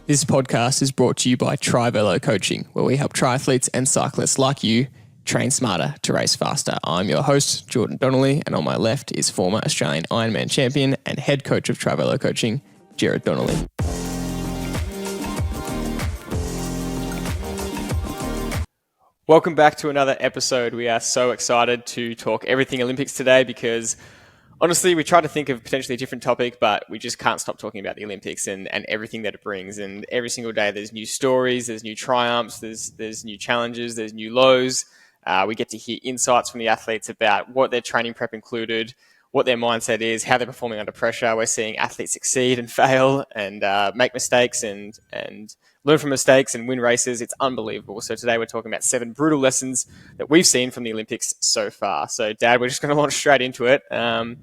This podcast is brought to you by Trivelo Coaching, where we help triathletes and cyclists like you train smarter to race faster. I'm your host, Jordan Donnelly, and on my left is former Australian Ironman Champion and head coach of Trivelo Coaching, Gerard Donnelly. Welcome back to another episode. We are so excited to talk everything Olympics today because honestly, we tried to think of potentially a different topic, but we just can't stop talking about the Olympics and everything that it brings. And every single day there's new stories, there's new triumphs, there's new challenges, there's new lows. We get to hear insights from the athletes about what their training prep included, what their mindset is, how they're performing under pressure. We're seeing athletes succeed and fail and make mistakes and learn from mistakes and win races. It's unbelievable. So today we're talking about 7 brutal lessons that we've seen from the Olympics so far. So Dad, we're just going to launch straight into it. And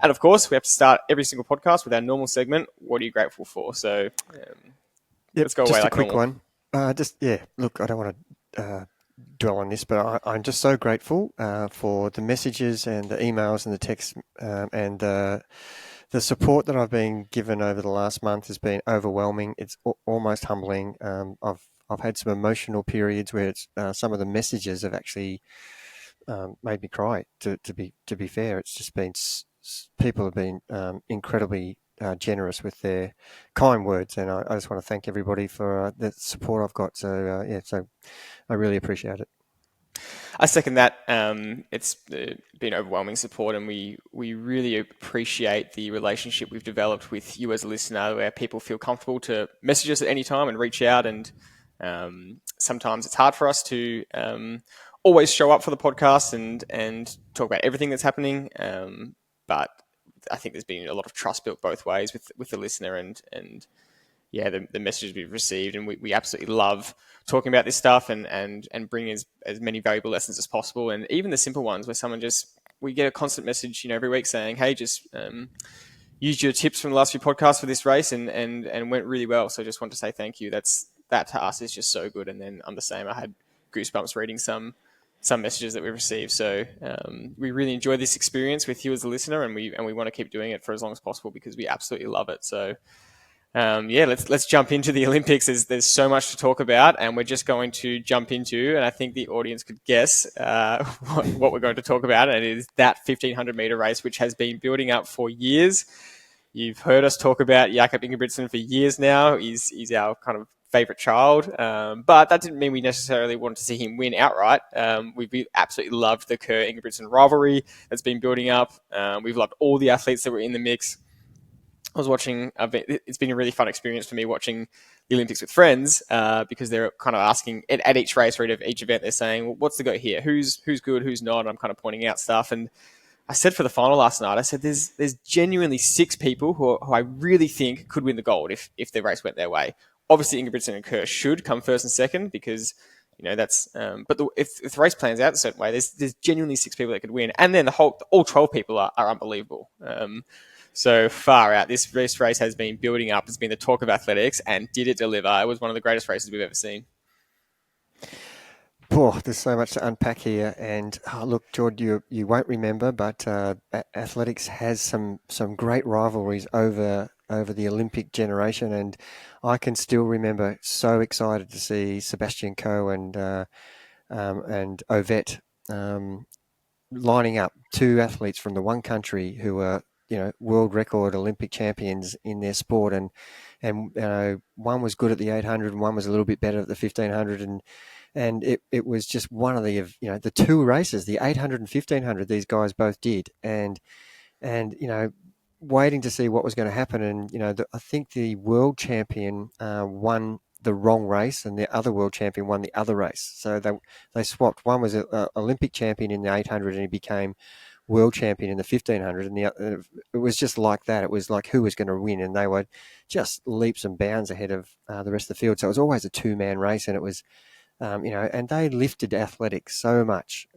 of course, we have to start every single podcast with our normal segment. What are you grateful for? So let's go away like normal. Just a quick one. Look, I don't want to dwell on this, but I'm just so grateful for the messages and the emails and the texts and the support that I've been given over the last month has been overwhelming. It's almost humbling. I've had some emotional periods where it's some of the messages have actually made me cry. To be fair, it's just been people have been incredibly generous with their kind words, and I just want to thank everybody for the support I've got. So so I really appreciate it. I second that. It's been overwhelming support, and we really appreciate the relationship we've developed with you as a listener, where people feel comfortable to message us at any time and reach out. And sometimes it's hard for us to always show up for the podcast and talk about everything that's happening. But I think there's been a lot of trust built both ways with the listener and the messages we've received, and we absolutely love talking about this stuff and bringing as many valuable lessons as possible. And even the simple ones where we get a constant message, every week saying, hey, just used your tips from the last few podcasts for this race and went really well. So just want to say thank you. That to us is just so good. And then I'm the same. I had goosebumps reading some messages that we received. So we really enjoy this experience with you as a listener, and we want to keep doing it for as long as possible because we absolutely love it. So let's jump into the Olympics. There's so much to talk about, and we're just going to jump into, and I think the audience could guess what we're going to talk about, and it is that 1500 meter race, which has been building up for years. You've heard us talk about Jakob Ingebrigtsen for years now. He's our kind of favorite child, but that didn't mean we necessarily wanted to see him win outright. We absolutely loved the Kerr-Ingebrigtsen rivalry that's been building up. We've loved all the athletes that were in the mix. It's been a really fun experience for me watching the Olympics with friends because they're kind of asking at each race or at each event, they're saying, well, what's the go here? Who's good, who's not? And I'm kind of pointing out stuff. And I said for the final last night, I said, there's genuinely 6 people who I really think could win the gold if the race went their way. Obviously, Ingebrigtsen and Kerr should come first and second because, that's, but if the race plans out a certain way, there's genuinely 6 people that could win. And then all 12 people are unbelievable. So far out, this race has been building up. It's been the talk of athletics, and did it deliver? It was one of the greatest races we've ever seen. There's so much to unpack here. And look, George, you won't remember, but athletics has some great rivalries over the Olympic generation. And I can still remember so excited to see Sebastian Coe and Ovett lining up 2 athletes from the one country who were world record Olympic champions in their sport, and one was good at the 800 and one was a little bit better at the 1500, and it was just one of the 2 races, the 800 and 1500, these guys both did, and waiting to see what was going to happen, and I think the world champion won the wrong race, and the other world champion won the other race, so they swapped. One was an Olympic champion in the 800 and he became world champion in the 1500, and it was just like that. It was like who was going to win, and they were just leaps and bounds ahead of the rest of the field. So it was always a 2-man race, and it was, and they lifted athletics so much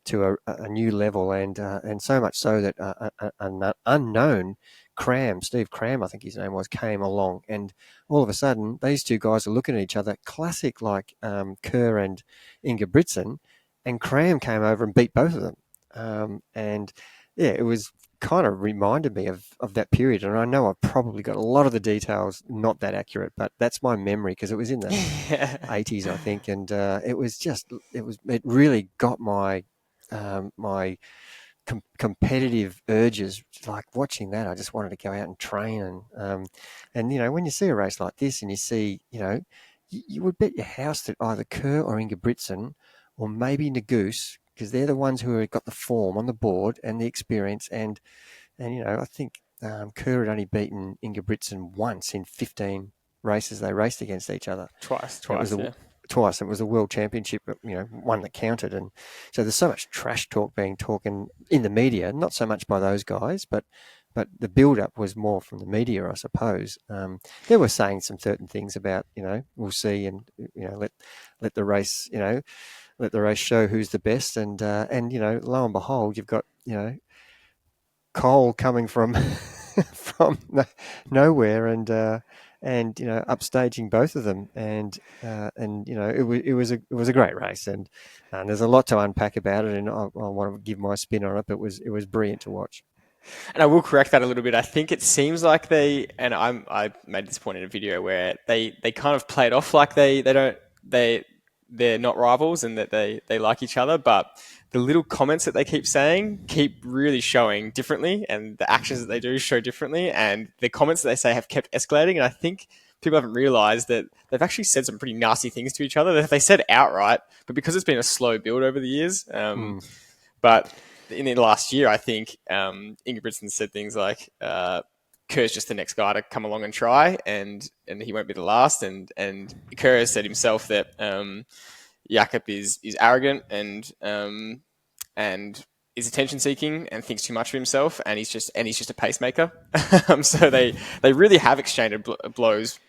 to a new level, and so much so that an unknown Steve Cram, I think his name was, came along, and all of a sudden these 2 guys are looking at each other, classic like Kerr and Ingebrigtsen, and Cram came over and beat both of them. It was kind of reminded me of that period. And I know I've probably got a lot of the details not that accurate, but that's my memory because it was in the Yeah. 80s, I think. And it really got my competitive urges. Like watching that, I just wanted to go out and train. And when you see a race like this and you see, you would bet your house that either Kerr or Ingebrigtsen or maybe Nagoose, because they're the ones who have got the form on the board and the experience. And I think Kerr had only beaten Ingebrigtsen once in 15 races they raced against each other. Twice, It was yeah. twice. It was a world championship, one that counted. And so there's so much trash talk being talking in the media, not so much by those guys, but the build-up was more from the media, I suppose. They were saying some certain things about, we'll see, and let the race, let the race show who's the best, and lo and behold, you've got Cole coming from from nowhere and upstaging both of them, and it was a great race, and there's a lot to unpack about it, and I want to give my spin on it, but it was brilliant to watch. And I will correct that a little bit. I think it seems like I made this point in a video where they kind of play it off like they're not rivals and that they like each other, but the little comments that they keep saying keep really showing differently, and the actions that they do show differently, and the comments that they say have kept escalating. And I think people haven't realized that they've actually said some pretty nasty things to each other that they said outright, but because it's been a slow build over the years. But in the last year, I think Ingebrigtsen said things like, Kerr's just the next guy to come along and try, and he won't be the last. And Kerr has said himself that Jakob is arrogant and is attention seeking and thinks too much of himself, and he's just a pacemaker. So they really have exchanged blows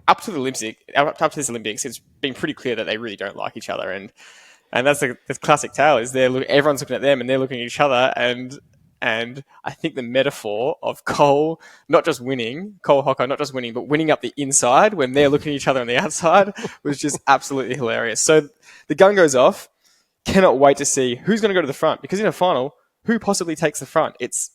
up to the Olympics. Up to this Olympics, it's been pretty clear that they really don't like each other, and that's the classic tale. Is everyone's looking at them and they're looking at each other, and I think the metaphor of Cole Hocker not just winning, but winning up the inside when they're looking at each other on the outside was just absolutely hilarious. So the gun goes off. Cannot wait to see who's going to go to the front, because in a final, who possibly takes the front? It's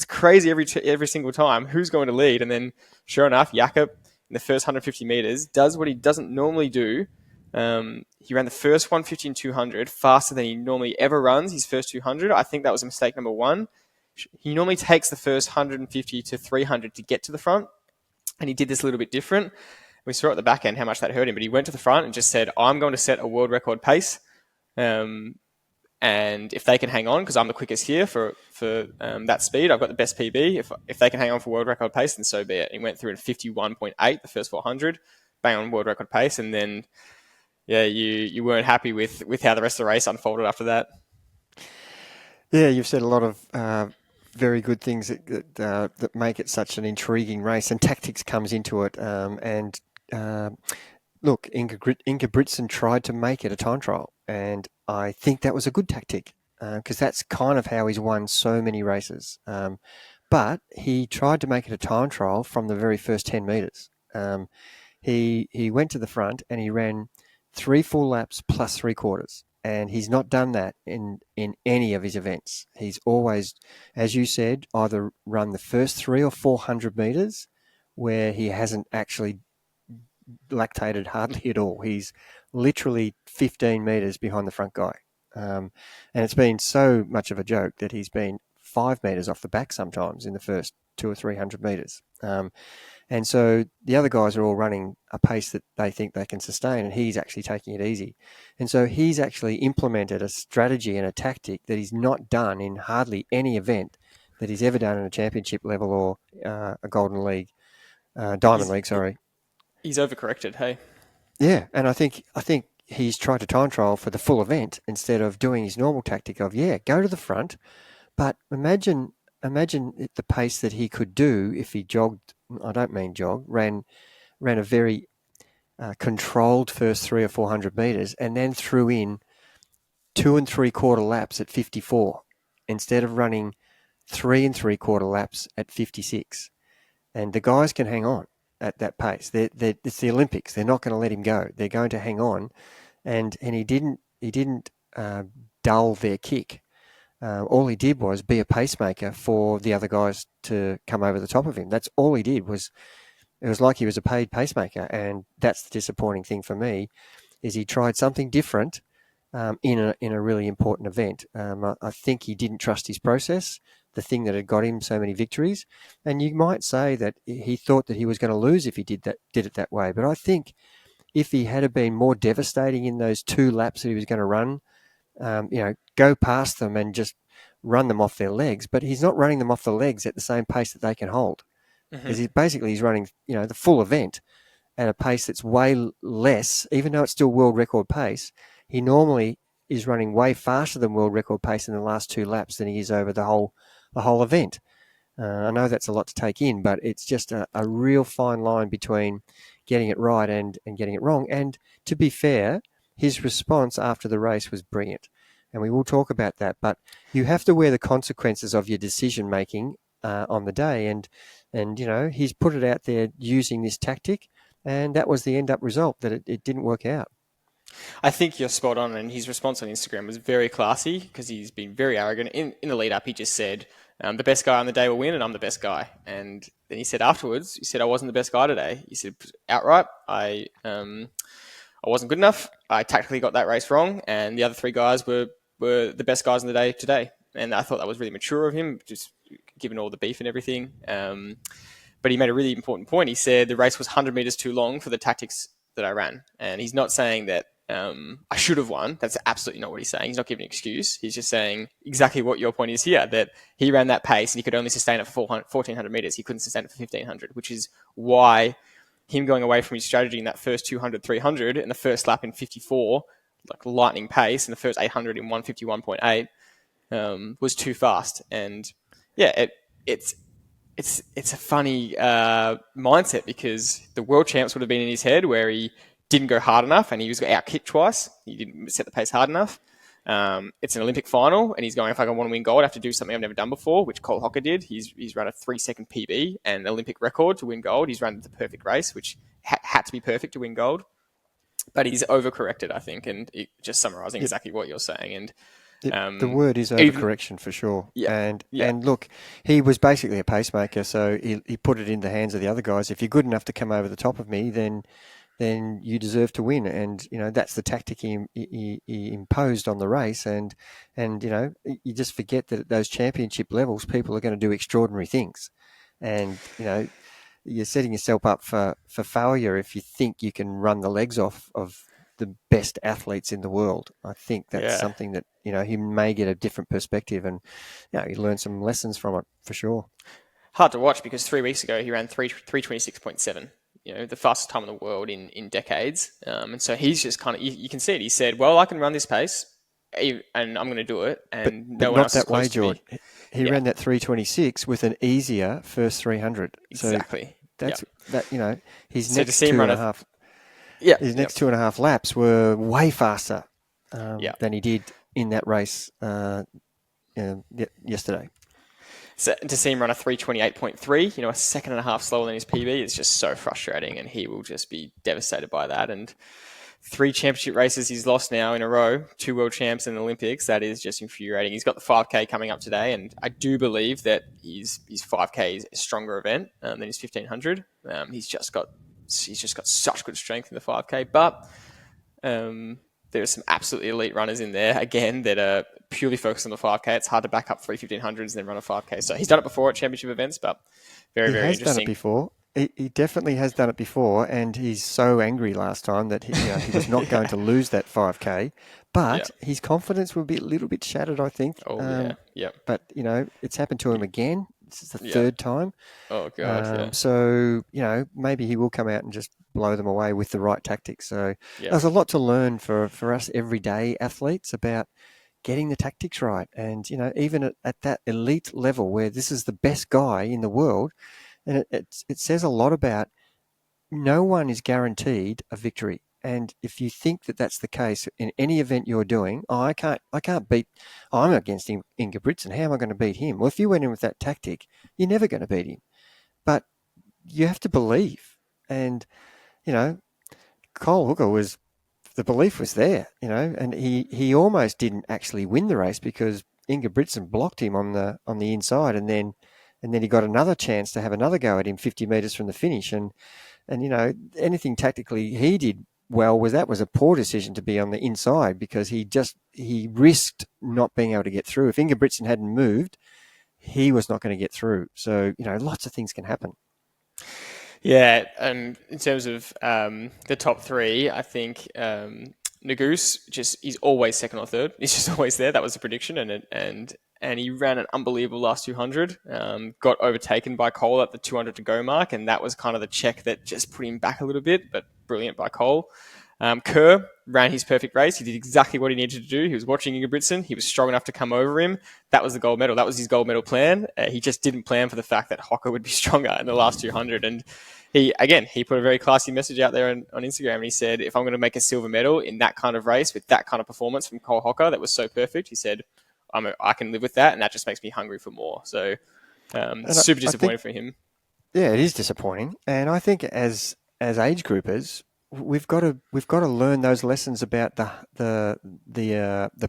crazy every single time who's going to lead, and then sure enough, Jakob in the first 150 meters does what he doesn't normally do. He ran the first 150 and 200 faster than he normally ever runs his first 200. I think that was mistake number one. He normally takes the first 150 to 300 to get to the front, and he did this a little bit different. We saw at the back end how much that hurt him, but he went to the front and just said, I'm going to set a world record pace. And if they can hang on, because I'm the quickest here for that speed, I've got the best PB. If they can hang on for world record pace, then so be it. He went through in 51.8 the first 400, bang on world record pace, and then you weren't happy with how the rest of the race unfolded after that. Yeah, you've said a lot of very good things that make it such an intriguing race, and tactics comes into it. Look, Ingebrigtsen tried to make it a time trial, and I think that was a good tactic because that's kind of how he's won so many races. But he tried to make it a time trial from the very first 10 metres. He went to the front and he ran 3 full laps plus 3/4. And he's not done that in any of his events. He's always, as you said, either run the first 300 or 400 metres where he hasn't actually lactated hardly at all. He's literally 15 metres behind the front guy. And it's been so much of a joke that he's been 5 metres off the back sometimes in the first 200 or 300 metres. And so the other guys are all running a pace that they think they can sustain, and he's actually taking it easy. And so he's actually implemented a strategy and a tactic that he's not done in hardly any event that he's ever done in a championship level or a Golden League, Diamond League, sorry. He's overcorrected, hey? Yeah, and I think he's tried to time trial for the full event instead of doing his normal tactic of, go to the front, but imagine the pace that he could do if he jogged. I don't mean jog. Ran a very controlled first 300 or 400 metres, and then threw in 2 3/4 laps at 54 instead of running 3 3/4 laps at 56. And the guys can hang on at that pace. It's the Olympics. They're not going to let him go. They're going to hang on, and he didn't dull their kick. All he did was be a pacemaker for the other guys to come over the top of him. That's all he did. It was like he was a paid pacemaker, and that's the disappointing thing for me. Is he tried something different in a really important event. I think he didn't trust his process, the thing that had got him so many victories. And you might say that he thought that he was going to lose if he did it that way. But I think if he had been more devastating in those 2 laps that he was going to run, go past them and just run them off their legs. But he's not running them off the legs at the same pace that they can hold. Because he's running, the full event at a pace that's way less, even though it's still world record pace. He normally is running way faster than world record pace in the last 2 laps than he is over the whole event. I know that's a lot to take in, but it's just a real fine line between getting it right and getting it wrong. And to be fair, his response after the race was brilliant. And we will talk about that. But you have to wear the consequences of your decision making on the day. And he's put it out there using this tactic. And that was the end up result, that it didn't work out. I think you're spot on, and his response on Instagram was very classy because he's been very arrogant. In the lead up, he just said, the best guy on the day will win, and I'm the best guy. And then he said afterwards, he said, I wasn't the best guy today. He said, outright, I wasn't good enough. I tactically got that race wrong, and the other 3 guys were the best guys in the day today. And I thought that was really mature of him, just given all the beef and everything. But he made a really important point. He said the race was 100 meters too long for the tactics that I ran. And he's not saying that I should have won. That's absolutely not what he's saying. He's not giving an excuse. He's just saying exactly what your point is here, that he ran that pace and he could only sustain it for 1,400 meters. He couldn't sustain it for 1,500, which is why him going away from his strategy in that first 200, 300 and the first lap in 54, like lightning pace, and the first 800 in 151.8 was too fast. And yeah, it's a funny mindset, because the world champs would have been in his head where he didn't go hard enough and he was out-kicked twice. He didn't set the pace hard enough. It's an Olympic final and he's going, if I want to win gold, I have to do something I've never done before, which Cole Hocker did. He's run a 3-second PB and Olympic record to win gold. He's run the perfect race, which had to be perfect to win gold. But he's overcorrected, I think, and just summarising exactly what you're saying. And the word is overcorrection for sure. Yeah, and look, he was basically a pacemaker, so he put it in the hands of the other guys. If you're good enough to come over the top of me, then you deserve to win. And that's the tactic he imposed on the race. And you just forget that at those championship levels, people are going to do extraordinary things. And you're setting yourself up for failure if you think you can run the legs off of the best athletes in the world. I think that's something that he may get a different perspective, and you learn some lessons from it for sure. Hard to watch, because 3 weeks ago he ran 3:26.7, the fastest time in the world in decades, and so he's just kind of, you can see it. He said, well, I can run this pace and I'm going to do it, and but no one not else that is close way, to me. Jordy. He ran that 3:26 with an easier first 300. Exactly. So that's that. His So next to see him two run and a half. Yeah. His next 2.5 laps were way faster than he did in that race yesterday. So to see him run a 3:28.3, a second and a half slower than his PB, is just so frustrating, and he will just be devastated by that. And 3 championship races he's lost now in a row, 2 world champs and Olympics. That is just infuriating. He's got the 5K coming up today, and I do believe that his 5K is a stronger event than his 1,500. He's just got such good strength in the 5K, but there are some absolutely elite runners in there, again, that are purely focused on the 5K. It's hard to back up 3 1,500s and then run a 5K. So he's done it before at championship events, but very interesting. He has done it before. He definitely has done it before, and he's so angry last time that he was not going to lose that 5K. But his confidence will be a little bit shattered, I think. Yeah. But, it's happened to him again. This is the third time. Oh, God, So, maybe he will come out and just blow them away with the right tactics. So there's a lot to learn for us everyday athletes about getting the tactics right. And, even at that elite level where this is the best guy in the world, and it says a lot about no one is guaranteed a victory. And if you think that that's the case in any event you're doing, I can't beat, I'm against Ingebrigtsen. How am I going to beat him? Well, if you went in with that tactic, you're never going to beat him. But you have to believe. And, Cole Hooker the belief was there, and he almost didn't actually win the race because Ingebrigtsen blocked him on the inside, and then he got another chance to have another go at him 50 metres from the finish. And anything tactically he did well was a poor decision to be on the inside, because he risked not being able to get through. If Ingebrigtsen hadn't moved, he was not going to get through. So, lots of things can happen. Yeah, in terms of the top three, I think Nagoose he's always second or third. He's just always there. That was the prediction, and he ran an unbelievable last 200. Got overtaken by Cole at the 200 to go mark, and that was kind of the check that just put him back a little bit. But brilliant by Cole. Kerr ran his perfect race. He did exactly what he needed to do. He was watching Ingebrigtsen. He was strong enough to come over him. That was the gold medal. That was his gold medal plan. He just didn't plan for the fact that Hocker would be stronger in the last 200. And he put a very classy message out there on Instagram. And he said, if I'm going to make a silver medal in that kind of race with that kind of performance from Cole Hocker, that was so perfect, he said, I can live with that. And that just makes me hungry for more. So super disappointing for him. Yeah, it is disappointing. And I think as age groupers, we've got to learn those lessons about the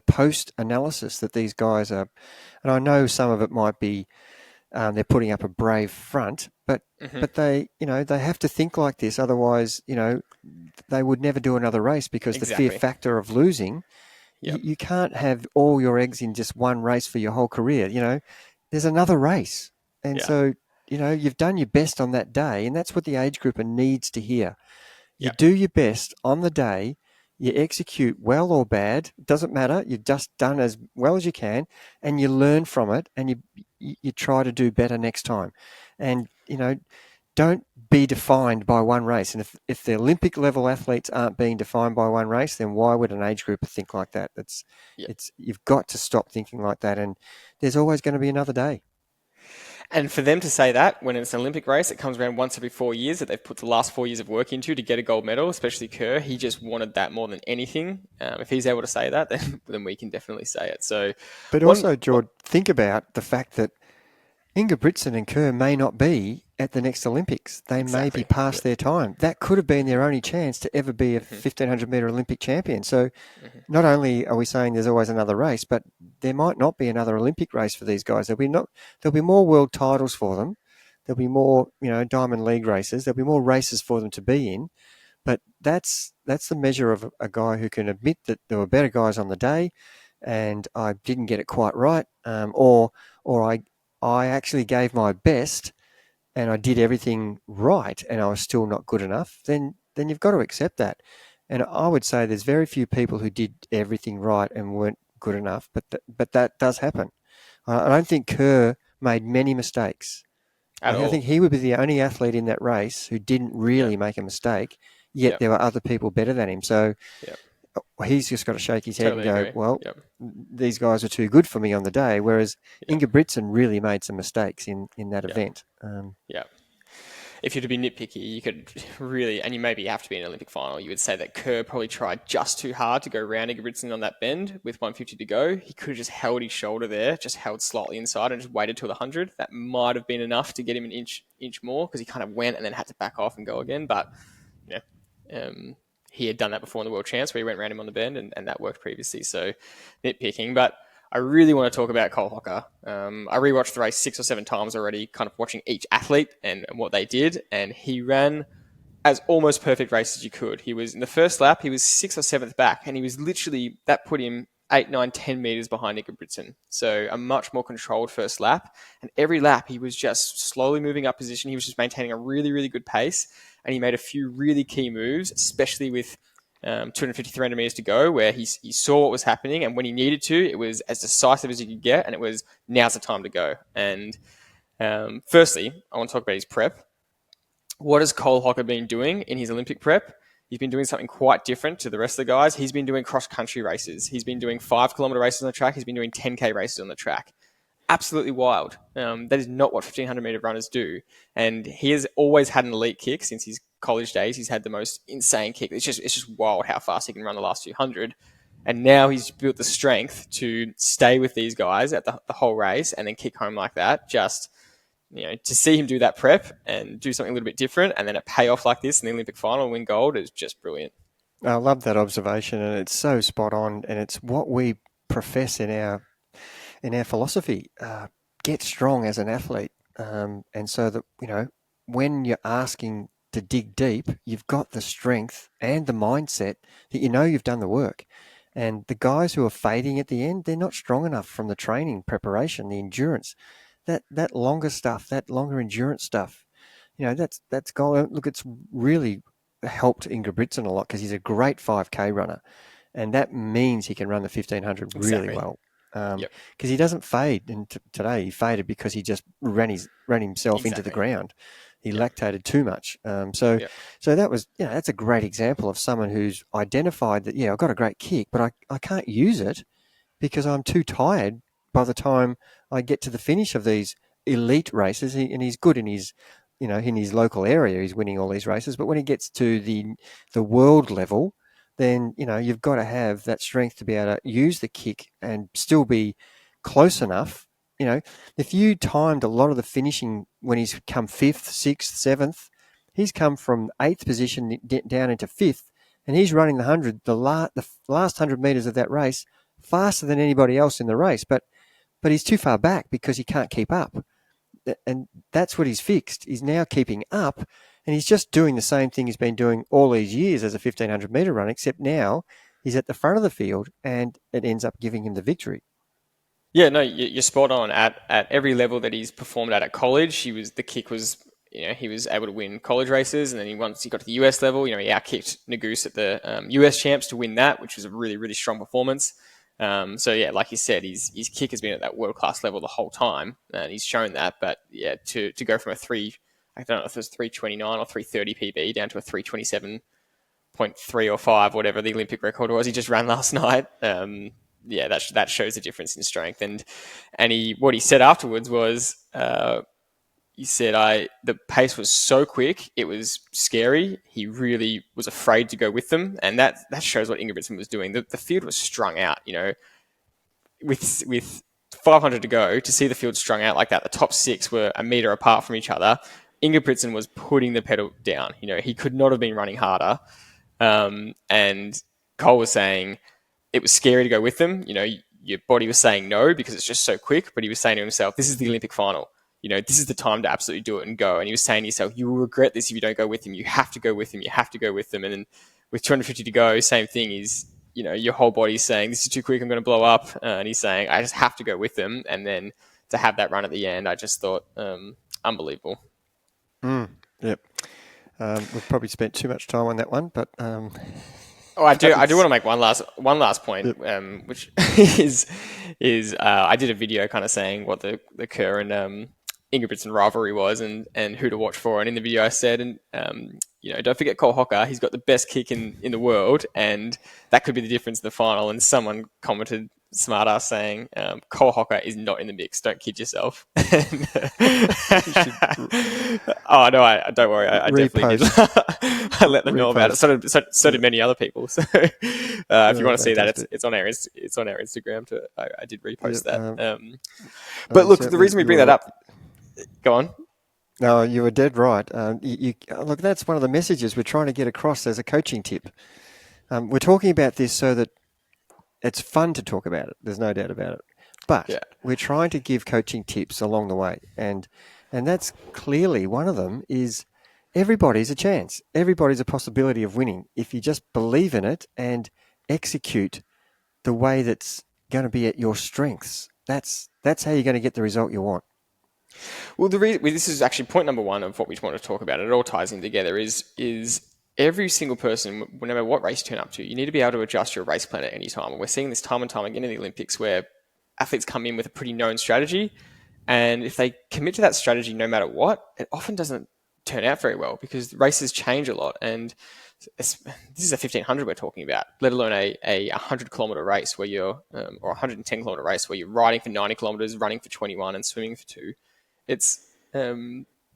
post analysis that these guys are. And I know some of it might be they're putting up a brave front, but they they have to think like this. Otherwise, they would never do another race, because Exactly. the fear factor of losing. Yep. You can't have all your eggs in just one race for your whole career. There's another race, and so you've done your best on that day, and that's what the age grouper needs to hear. You do your best on the day, you execute well or bad, it doesn't matter. You've just done as well as you can, and you learn from it, and you try to do better next time. And, don't be defined by one race. And if the Olympic level athletes aren't being defined by one race, then why would an age grouper think like that? You've got to stop thinking like that, and there's always going to be another day. And for them to say that when it's an Olympic race, it comes around once every 4 years that they've put the last 4 years of work into to get a gold medal, especially Kerr. He just wanted that more than anything. If he's able to say that, then we can definitely say it. So, but also, Jordy, think about the fact that Ingebrigtsen and Kerr may not be at the next Olympics. They may be past their time. That could have been their only chance to ever be a 1,500 metre Olympic champion. So not only are we saying there's always another race, but there might not be another Olympic race for these guys. There'll be more world titles for them. There'll be more, Diamond League races. There'll be more races for them to be in. But that's the measure of a guy who can admit that there were better guys on the day, and I didn't get it quite right, or I actually gave my best and I did everything right and I was still not good enough, then you've got to accept that. And I would say there's very few people who did everything right and weren't good enough, but that does happen. I don't think Kerr made many mistakes. I think he would be the only athlete in that race who didn't really make a mistake, yet there were other people better than him. So he's just got to shake his head and go, these guys are too good for me on the day, whereas Ingebrigtsen really made some mistakes in that event. If you're to be nitpicky, you could really, and you maybe have to be in an Olympic final, you would say that Kerr probably tried just too hard to go round Ingebrigtsen on that bend with 150 to go. He could have just held his shoulder there, just held slightly inside and just waited till the 100. That might have been enough to get him an inch more, because he kind of went and then had to back off and go again. But, he had done that before in the World Champs where he went around him on the bend, and that worked previously. So nitpicking, but I really want to talk about Cole Hocker. I rewatched the race 6 or 7 times already, kind of watching each athlete and what they did, and he ran as almost perfect race as you could. He was in the first lap, he was 6th or 7th back, and he was literally, that put him 8, 9, 10 meters behind Ingebrigtsen. So a much more controlled first lap, and every lap he was just slowly moving up position. He was just maintaining a really, really good pace, and he made a few really key moves, especially with 250, 300 meters to go, where he saw what was happening, and when he needed to, it was as decisive as he could get, and it was, now's the time to go. And firstly, I want to talk about his prep. What has Cole Hocker been doing in his Olympic prep? He's been doing something quite different to the rest of the guys. He's been doing cross-country races. He's been doing 5-kilometer races on the track. He's been doing 10K races on the track. Absolutely wild. That is not what 1,500-meter runners do. And he has always had an elite kick since his college days. He's had the most insane kick. It's just wild how fast he can run the last 200. And now he's built the strength to stay with these guys at the whole race and then kick home like that. Just, to see him do that prep and do something a little bit different and then it pay off like this in the Olympic final and win gold is just brilliant. I love that observation, and it's so spot on, and it's what we profess in in our philosophy, get strong as an athlete. And so that, when you're asking to dig deep, you've got the strength and the mindset that you've done the work. And the guys who are fading at the end, they're not strong enough from the training preparation, the endurance, that longer stuff, that longer endurance stuff. That's goal. Look, it's really helped Ingebrigtsen a lot because he's a great 5K runner, and that means he can run the 1500 really Exactly. well. Yep. Because he doesn't fade, and today he faded because he just ran himself into the Exactly. ground. He Yep. lactated too much. So Yep. that was, that's a great example of someone who's identified that, I've got a great kick, but I can't use it because I'm too tired by the time I get to the finish of these elite races. And he's good in his, in his local area. He's winning all these races. But when he gets to the world level, then, you've got to have that strength to be able to use the kick and still be close enough. If you timed a lot of the finishing when he's come fifth, sixth, seventh, he's come from eighth position down into fifth, and he's running the last 100 meters of that race faster than anybody else in the race, but he's too far back because he can't keep up. And that's what he's fixed. He's now keeping up, and he's just doing the same thing he's been doing all these years as a 1500 meter run, except now he's at the front of the field, and it ends up giving him the victory. Yeah, no, you're spot on. At every level that he's performed at college, the kick was, he was able to win college races, and then once he got to the US level, he outkicked Nagoose at the US champs to win that, which was a really, really strong performance. So yeah, like you said, his kick has been at that world class level the whole time, and he's shown that. But yeah, to go from I don't know if it was 329 or 330 PB down to a 327.3 or 5, whatever the Olympic record was he just ran last night. Yeah, that shows the difference in strength. And what he said afterwards was, he said, the pace was so quick, it was scary. He really was afraid to go with them, and that shows what Ingebrigtsen was doing. The field was strung out, with 500 to go, to see the field strung out like that. The top six were a meter apart from each other. Ingebrigtsen was putting the pedal down. He could not have been running harder. And Cole was saying it was scary to go with them. Your body was saying no because it's just so quick, but he was saying to himself, this is the Olympic final. This is the time to absolutely do it and go. And he was saying to himself, you will regret this if you don't go with him. You have to go with him. You have to go with them. And then with 250 to go, same thing is, your whole body's saying, this is too quick, I'm going to blow up. And he's saying, I just have to go with them. And then to have that run at the end, I just thought, unbelievable. Yep. We've probably spent too much time on that one, but oh, I do want to make one last point, yep. Which is I did a video kind of saying what the Kerr and Ingebrigtsen rivalry was and who to watch for. And in the video I said, don't forget Cole Hocker. He's got the best kick in the world, and that could be the difference in the final. And someone commented, smartass, saying, Cole Hocker is not in the mix. Don't kid yourself. Oh, no, don't worry. I definitely did. I let them know about it. So did many other people. So if you want to see that, it's on our Instagram. I did repost that. But look, the reason we bring that up, go on. No, you were dead right. Look, that's one of the messages we're trying to get across as a coaching tip. We're talking about this so that it's fun to talk about it. There's no doubt about it. But we're trying to give coaching tips along the way. And that's clearly one of them is everybody's a chance. Everybody's a possibility of winning if you just believe in it and execute the way that's going to be at your strengths. That's how you're going to get the result you want. Well, this is actually point number one of what we want to talk about. It all ties in together. Is every single person, no matter what race you turn up to, you need to be able to adjust your race plan at any time. And we're seeing this time and time again in the Olympics where athletes come in with a pretty known strategy, and if they commit to that strategy no matter what, it often doesn't turn out very well because races change a lot. And this is a 1500 we're talking about, let alone a 100 kilometer race where you're, or 110 kilometer race where you're riding for 90 kilometers, running for 21, and swimming for 2. It's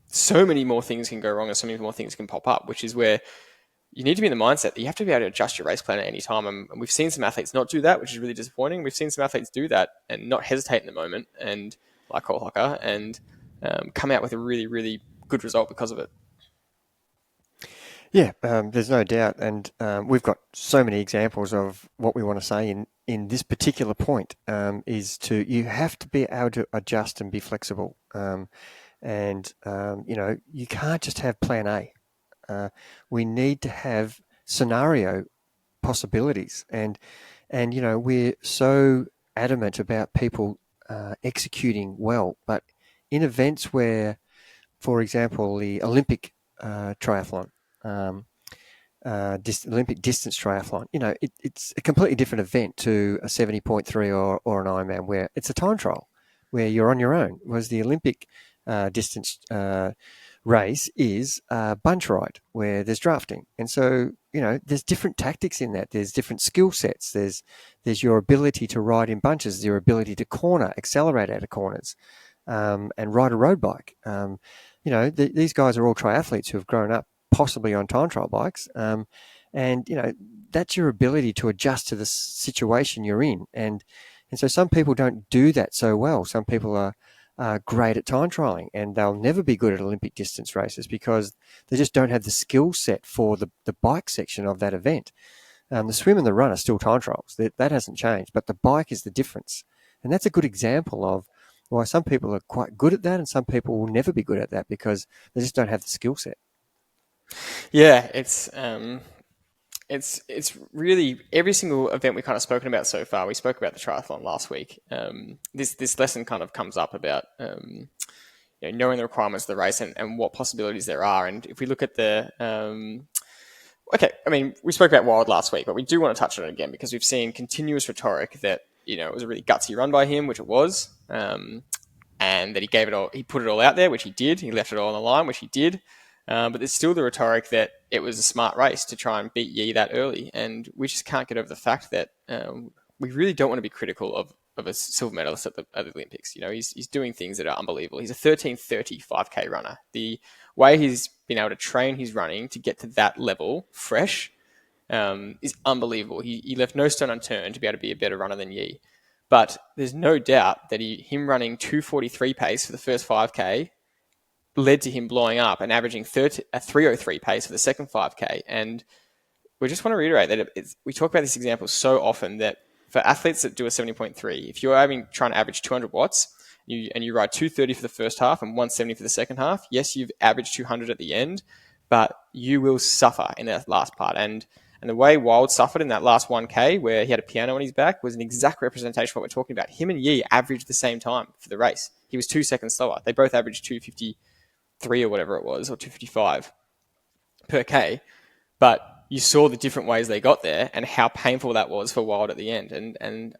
so many more things can go wrong and so many more things can pop up, which is where you need to be in the mindset that you have to be able to adjust your race plan at any time. And we've seen some athletes not do that, which is really disappointing. We've seen some athletes do that and not hesitate in the moment, and like Cole Hocker, and come out with a really, really good result because of it. Yeah, there's no doubt, and we've got so many examples of what we want to say in this particular point. Is to you have to be able to adjust and be flexible, and you can't just have Plan A. We need to have scenario possibilities, and we're so adamant about people executing well, but in events where, for example, the Olympic triathlon. Olympic distance triathlon, it's a completely different event to a 70.3 or an Ironman where it's a time trial where you're on your own. Whereas the Olympic distance race is a bunch ride where there's drafting. And so, there's different tactics in that. There's different skill sets. There's your ability to ride in bunches, your ability to corner, accelerate out of corners, and ride a road bike. These guys are all triathletes who have grown up possibly on time trial bikes. And that's your ability to adjust to the situation you're in. And so some people don't do that so well. Some people are great at time trialing, and they'll never be good at Olympic distance races because they just don't have the skill set for the bike section of that event. The swim and the run are still time trials. That hasn't changed, but the bike is the difference. And that's a good example of why some people are quite good at that and some people will never be good at that because they just don't have the skill set. Yeah, it's really every single event we kind of spoken about so far. We spoke about the triathlon last week. This lesson kind of comes up about knowing the requirements of the race and what possibilities there are. And if we look at the okay, I mean, we spoke about Wild last week, but we do want to touch on it again because we've seen continuous rhetoric that it was a really gutsy run by him, which it was, and that he gave it all, he put it all out there, which he did. He left it all on the line, which he did. But there's still the rhetoric that it was a smart race to try and beat Yi that early. And we just can't get over the fact that we really don't want to be critical of a silver medalist at the Olympics. He's doing things that are unbelievable. He's a 13:30 5K runner. The way he's been able to train his running to get to that level fresh is unbelievable. He left no stone unturned to be able to be a better runner than Yi. But there's no doubt that him running 2:43 pace for the first 5K led to him blowing up and averaging a 3:03 pace for the second 5K. And we just want to reiterate that we talk about this example so often that for athletes that do a 70.3, if you're trying to average 200 watts and you ride 230 for the first half and 170 for the second half, yes, you've averaged 200 at the end, but you will suffer in that last part. And the way Wild suffered in that last 1K where he had a piano on his back was an exact representation of what we're talking about. Him and Yi averaged the same time for the race. He was 2 seconds slower. They both averaged 253 or whatever it was, or 255 per K. But you saw the different ways they got there and how painful that was for Wild at the end. And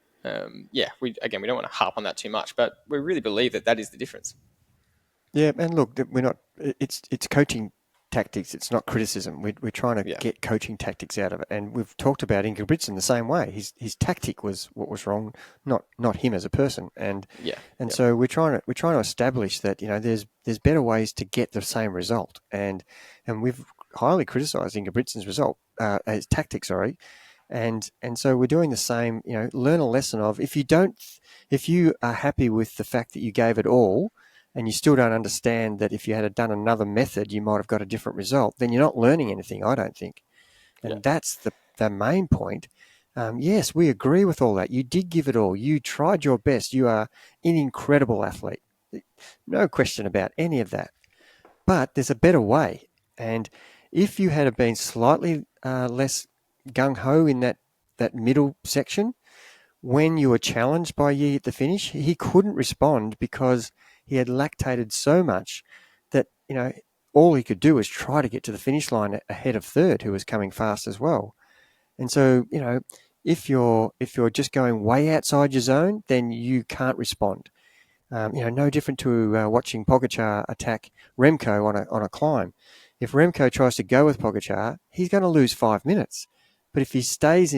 we don't want to harp on that too much, but we really believe that is the difference. Yeah, and look, we're not. It's coaching tactics. It's not criticism. We're trying to get coaching tactics out of it, and we've talked about Ingebrigtsen the same way. His tactic was what was wrong, not him as a person. So we're trying to establish that there's better ways to get the same result, and we've highly criticised Ingebrigtsen's result, his tactics, sorry. And so we're doing the same. Learn a lesson of if you are happy with the fact that you gave it all, and you still don't understand that if you had done another method, you might have got a different result, then you're not learning anything, I don't think. And that's the main point. Yes, we agree with all that. You did give it all. You tried your best. You are an incredible athlete. No question about any of that. But there's a better way. And if you had been slightly less gung-ho in that middle section, when you were challenged by Yi at the finish, he couldn't respond because he had lactated so much that, all he could do was try to get to the finish line ahead of third, who was coming fast as well. And so, if you're just going way outside your zone, then you can't respond. No different to watching Pogačar attack Remco on a climb. If Remco tries to go with Pogačar, he's going to lose 5 minutes. But if he stays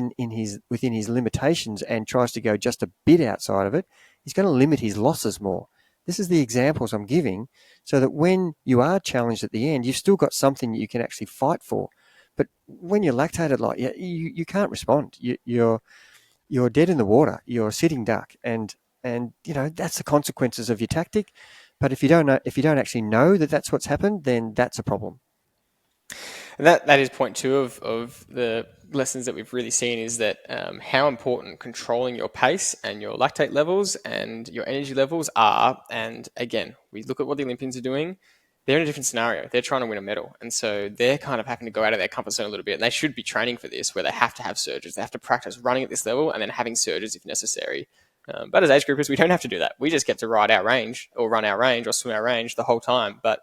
within his limitations and tries to go just a bit outside of it, he's going to limit his losses more. This is the examples I'm giving so that when you are challenged at the end, you've still got something you can actually fight for. But when you're lactated like you can't respond. You're dead in the water. You're a sitting duck, and that's the consequences of your tactic. But if you don't actually know that that's what's happened, then that's a problem. And that is point two of the lessons that we've really seen is that how important controlling your pace and your lactate levels and your energy levels are. And again, we look at what the Olympians are doing. They're in a different scenario. They're trying to win a medal. And so they're kind of having to go out of their comfort zone a little bit. And they should be training for this, where they have to have surges. They have to practice running at this level and then having surges if necessary. But as age groupers, we don't have to do that. We just get to ride our range or run our range or swim our range the whole time. But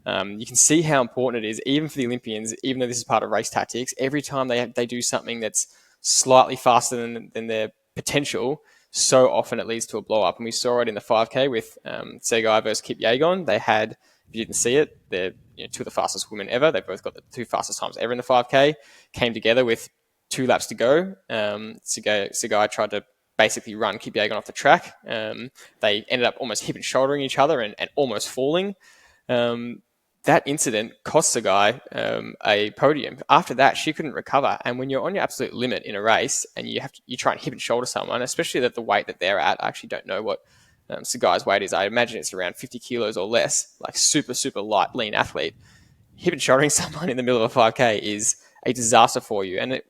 you can see how important it is, even for the Olympians, even though this is part of race tactics, every time they do something that's slightly faster than their potential, so often it leads to a blow up. And we saw it in the 5K with Segai versus Kip Yegon. They had, if you didn't see it, they're two of the fastest women ever. They both got the two fastest times ever in the 5K, came together with 2 laps to go. Segai tried to basically run Kip Yegon off the track. They ended up almost hip and shouldering each other and almost falling. That incident cost the guy a podium. After that, she couldn't recover. And when you're on your absolute limit in a race and you try and hip and shoulder someone, especially at the weight that they're at, I actually don't know what Sagai's weight is. I imagine it's around 50 kilos or less, like super, super light, lean athlete. Hip and shouldering someone in the middle of a 5K is a disaster for you. And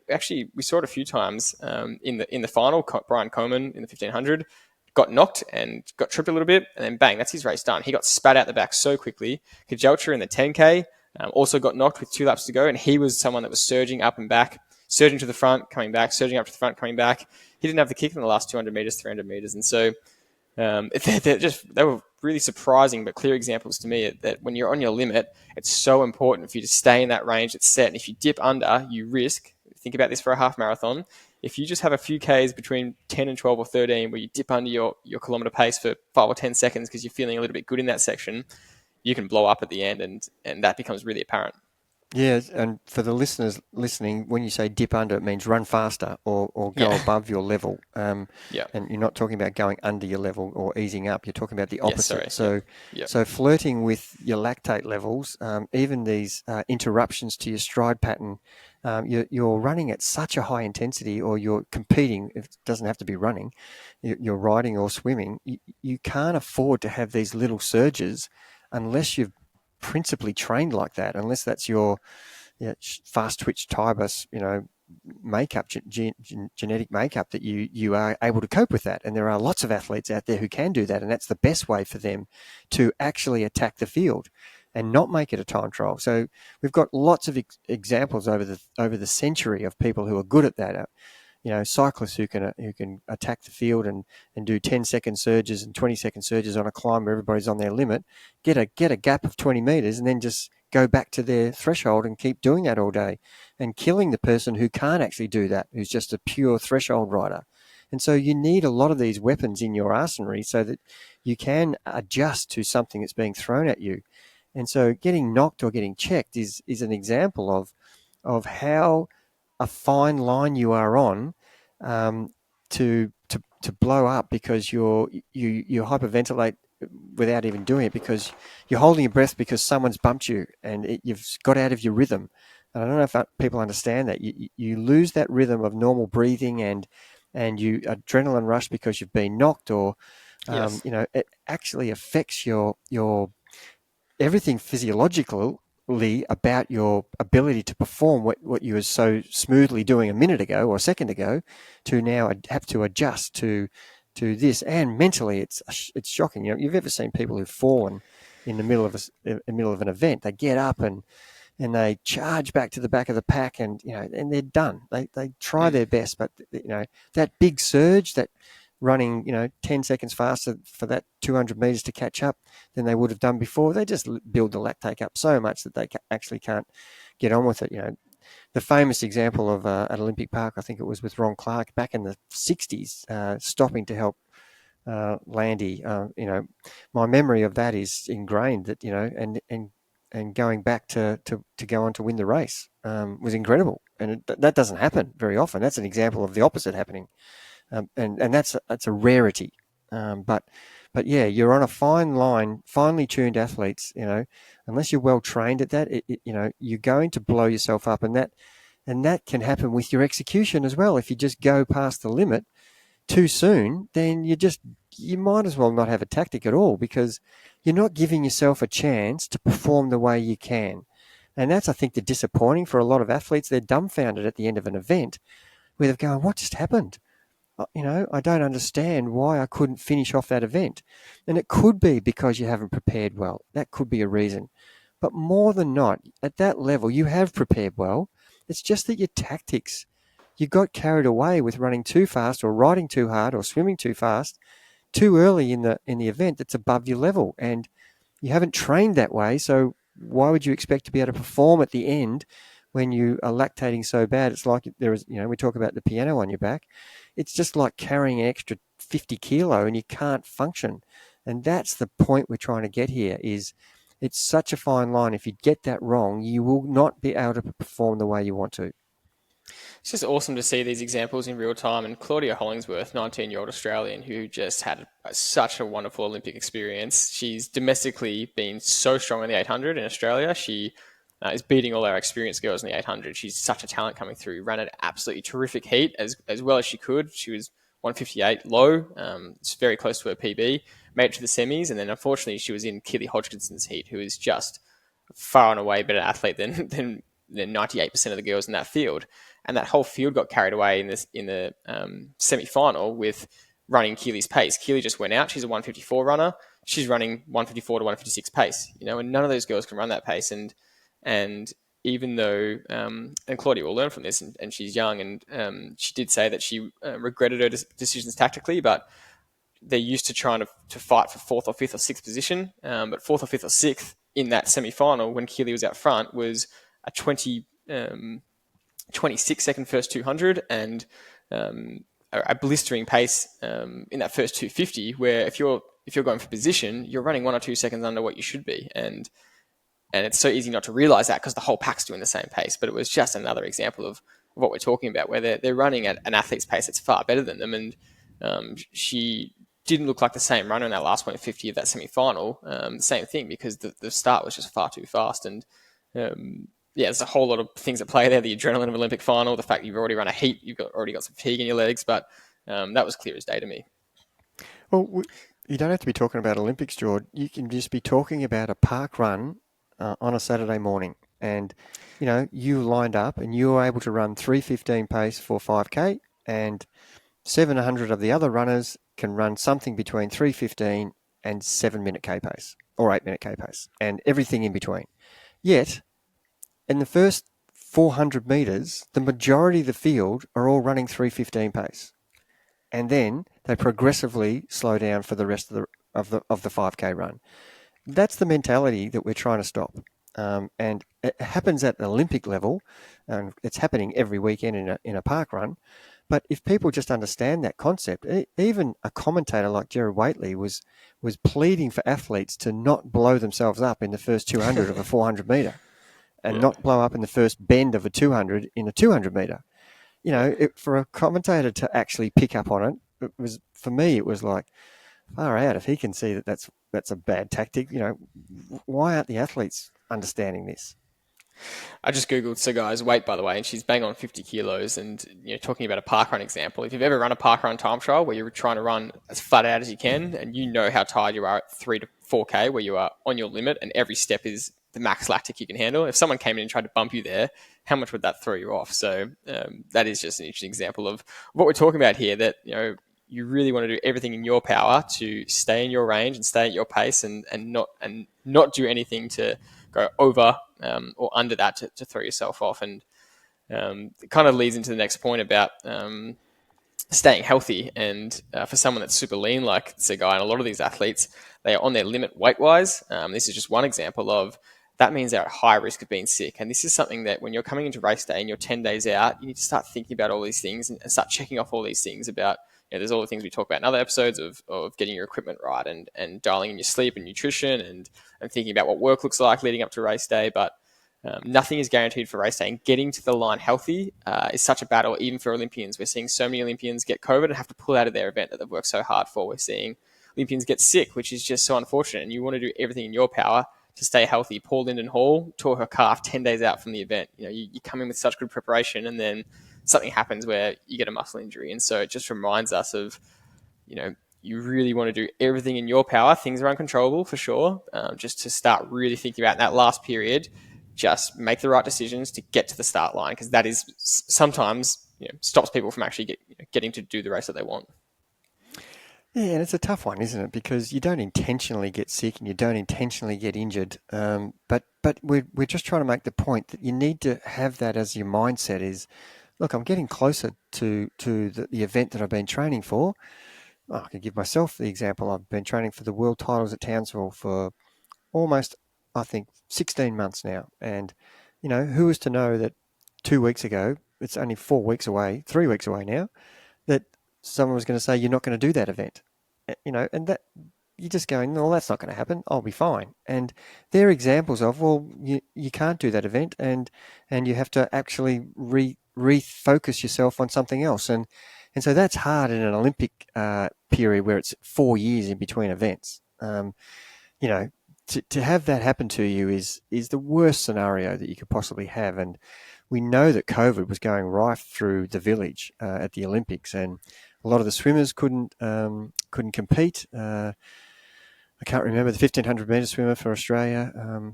we saw it a few times in the final. Brian Coleman in the 1500 got knocked and got tripped a little bit, and then bang, that's his race done. He got spat out the back so quickly. Kajelcha in the 10K also got knocked with 2 laps to go, and he was someone that was surging up and back, surging to the front, coming back, surging up to the front, coming back. He didn't have the kick in the last 200 meters, 300 meters, and so they were really surprising but clear examples to me that when you're on your limit, it's so important for you to stay in that range that's set. And if you dip under, you risk. Think about this for a half marathon. If you just have a few Ks between 10 and 12 or 13 where you dip under your kilometer pace for 5 or 10 seconds because you're feeling a little bit good in that section, you can blow up at the end, and that becomes really apparent. Yeah, and for the listeners listening, when you say dip under, it means run faster or go above your level. And you're not talking about going under your level or easing up. You're talking about the opposite. So flirting with your lactate levels, even these interruptions to your stride pattern, you're running at such a high intensity, or you're competing. It doesn't have to be running. You're riding or swimming. You can't afford to have these little surges unless you've principally trained like that, unless that's your fast twitch tibus, makeup, genetic makeup, that you are able to cope with that. And there are lots of athletes out there who can do that, and that's the best way for them to actually attack the field and not make it a time trial. So we've got lots of examples over the century of people who are good at that. Cyclists who can attack the field and do 10-second surges and 20-second surges on a climb where everybody's on their limit, get a gap of 20 meters, and then just go back to their threshold and keep doing that all day, and killing the person who can't actually do that, who's just a pure threshold rider. And so you need a lot of these weapons in your arsenal so that you can adjust to something that's being thrown at you. And so getting knocked or getting checked is an example of how a fine line you are on to blow up because you hyperventilate without even doing it, because you're holding your breath because someone's bumped you and you've got out of your rhythm. And I don't know if people understand that. You lose that rhythm of normal breathing and you adrenaline rush because you've been knocked, or it actually affects your everything physiologically about your ability to perform what you were so smoothly doing a minute ago or a second ago, to now have to adjust to this. And mentally, it's shocking. You've ever seen people who've fallen in the middle of an event? They get up and they charge back to the back of the pack, and they're done. They try their best, but that big surge, that running 10 seconds faster for that 200 meters to catch up than they would have done before, they just build the lactate up so much that they actually can't get on with it. The famous example of at Olympic Park, I think it was with Ron Clark back in the 60s, stopping to help Landy. My memory of that is ingrained, that and going back to go on to win the race was incredible, and that doesn't happen very often. That's an example of the opposite happening. And that's a rarity, but yeah, you're on a fine line, finely tuned athletes. Unless you're well trained at that, you're going to blow yourself up, and that can happen with your execution as well. If you just go past the limit too soon, then you might as well not have a tactic at all, because you're not giving yourself a chance to perform the way you can. And that's, I think, the disappointing for a lot of athletes. They're dumbfounded at the end of an event where they're going, what just happened? I don't understand why I couldn't finish off that event. And it could be because you haven't prepared well. That could be a reason. But more than not, at that level, you have prepared well. It's just that your tactics, you got carried away with running too fast or riding too hard or swimming too fast too early in the event that's above your level. And you haven't trained that way. So why would you expect to be able to perform at the end when you are lactating so bad? It's like we talk about the piano on your back. It's just like carrying an extra 50 kilo and you can't function. And that's the point we're trying to get here is it's such a fine line. If you get that wrong, you will not be able to perform the way you want to. It's just awesome to see these examples in real time. And Claudia Hollingsworth, 19-year-old Australian, who just had such a wonderful Olympic experience. She's domestically been so strong in the 800 in Australia. She is beating all our experienced girls in the 800. She's such a talent coming through. Ran an absolutely terrific heat as well as she could. She was 158 low. It's very close to her PB. Made it to the semis, and then unfortunately she was in Keely Hodgkinson's heat, who is just far and away better athlete than 98% of the girls in that field. And that whole field got carried away in the semi-final with running Keely's pace. Keely just went out. She's a 154 runner. She's running 154 to 156 pace, and none of those girls can run that pace. And even though, and Claudia will learn from this, and she's young, and she did say that she regretted her decisions tactically, but they're used to trying to fight for fourth or fifth or sixth position. But fourth or fifth or sixth in that semi-final when Keely was out front was a 26 second first 200 and a blistering pace in that first 250, where if you're going for position, you're running 1 or 2 seconds under what you should be. And it's so easy not to realize that because the whole pack's doing the same pace. But it was just another example of what we're talking about, where they're running at an athlete's pace that's far better than them. And she didn't look like the same runner in that last 150 of that semi-final. Same thing, because the start was just far too fast. And there's a whole lot of things at play there. The adrenaline of Olympic final, the fact you've already run a heat, already got some fatigue in your legs, but that was clear as day to me. Well, you don't have to be talking about Olympics, Jordy. You can just be talking about a park run on a Saturday morning. And, you lined up and you were able to run 3:15 pace for 5K, and 700 of the other runners can run something between 3:15 and 7-minute K pace or 8-minute K pace and everything in between. Yet, in the first 400 metres, the majority of the field are all running 3:15 pace. And then they progressively slow down for the rest of the 5K run. That's the mentality that we're trying to stop. And it happens at the Olympic level, and it's happening every weekend in a park run. But if people just understand that concept, even a commentator like Gerard Whateley was pleading for athletes to not blow themselves up in the first 200 of a 400 metre and not blow up in the first bend of a 200 in a 200 metre. For a commentator to actually pick up on it was, for me, it was like, far out. If he can see that that's a bad tactic, why aren't the athletes understanding this? I just Googled Sagai's weight, by the way, and she's bang on 50 kilos. And talking about a parkrun example, if you've ever run a parkrun time trial where you're trying to run as flat out as you can, and you know how tired you are at 3 to 4K, where you are on your limit, and every step is the max lactic you can handle. If someone came in and tried to bump you there, how much would that throw you off? So that is just an interesting example of what we're talking about here, that you really want to do everything in your power to stay in your range and stay at your pace, and not do anything to go over or under that to throw yourself off. And it kind of leads into the next point about staying healthy. And for someone that's super lean like Sagai and a lot of these athletes, they are on their limit weight-wise. This is just one example of that means they're at high risk of being sick. And this is something that when you're coming into race day and you're 10 days out, you need to start thinking about all these things and start checking off all these things about, there's all the things we talk about in other episodes of getting your equipment right and dialing in your sleep and nutrition and thinking about what work looks like leading up to race day. But nothing is guaranteed for race day. And getting to the line healthy is such a battle, even for Olympians. We're seeing so many Olympians get COVID and have to pull out of their event that they've worked so hard for. We're seeing Olympians get sick, which is just so unfortunate. And you want to do everything in your power to stay healthy. Paul Linden Hall tore her calf 10 days out from the event. You come in with such good preparation and then something happens where you get a muscle injury. And so it just reminds us of, you really want to do everything in your power. Things are uncontrollable for sure. Just to start really thinking about in that last period, just make the right decisions to get to the start line, because that is sometimes stops people from actually getting to do the race that they want. Yeah, and it's a tough one, isn't it? Because you don't intentionally get sick and you don't intentionally get injured. But we're just trying to make the point that you need to have that as your mindset is, look, I'm getting closer to the event that I've been training for. Oh, I can give myself the example. I've been training for the world titles at Townsville for almost, I think, 16 months now. And, who was to know that 2 weeks ago, it's only 4 weeks away, 3 weeks away now, that someone was going to say, you're not going to do that event, and that you're just going, well, that's not going to happen. I'll be fine. And they're examples of, well, you can't do that event, and you have to actually refocus yourself on something else. And so that's hard in an Olympic period where it's 4 years in between events. To have that happen to you is the worst scenario that you could possibly have. And we know that COVID was going right through the village at the Olympics, and a lot of the swimmers couldn't compete. I can't remember the 1500 metre swimmer for Australia,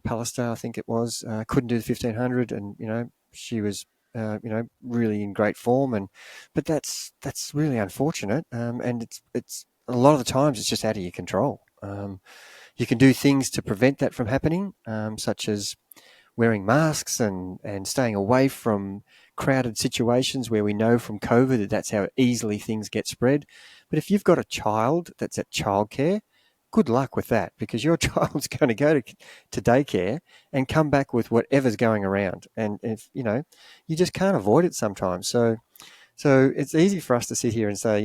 Pallister, I think it was, couldn't do the 1500, and she was really in great form, but that's really unfortunate, and it's a lot of the times it's just out of your control. You can do things to prevent that from happening, such as wearing masks and staying away from crowded situations where we know from COVID that that's how easily things get spread. But if you've got a child that's at childcare, good luck with that, because your child's going to go to daycare and come back with whatever's going around. And if you just can't avoid it sometimes. So it's easy for us to sit here and say,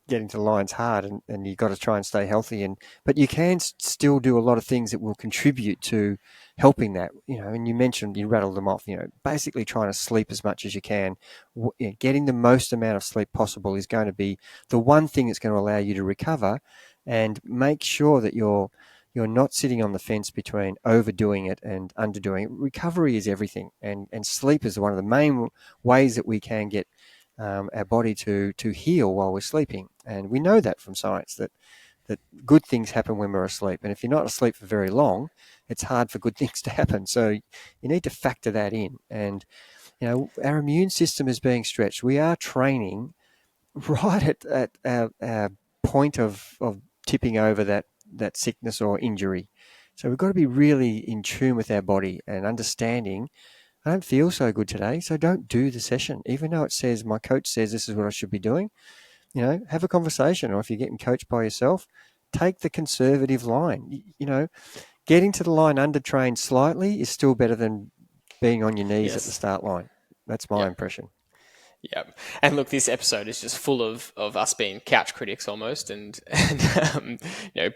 getting to the line's hard, and you've got to try and stay healthy, but you can still do a lot of things that will contribute to helping that, and you rattled them off, basically trying to sleep as much as you can. Getting the most amount of sleep possible is going to be the one thing that's going to allow you to recover, and make sure that you're not sitting on the fence between overdoing it and underdoing it. Recovery is everything, and sleep is one of the main ways that we can get our body to heal while we're sleeping. And we know that from science, that good things happen when we're asleep. And if you're not asleep for very long, it's hard for good things to happen. So you need to factor that in. And, our immune system is being stretched. We are training right at our point of tipping over that sickness or injury. So we've got to be really in tune with our body and understanding, I don't feel so good today, so don't do the session. Even though it says, my coach says this is what I should be doing, have a conversation. Or if you're getting coached by yourself, take the conservative line. Getting to the line undertrained slightly is still better than being on your knees at the start line. That's my impression. Yeah, and look, this episode is just full of us being couch critics almost, and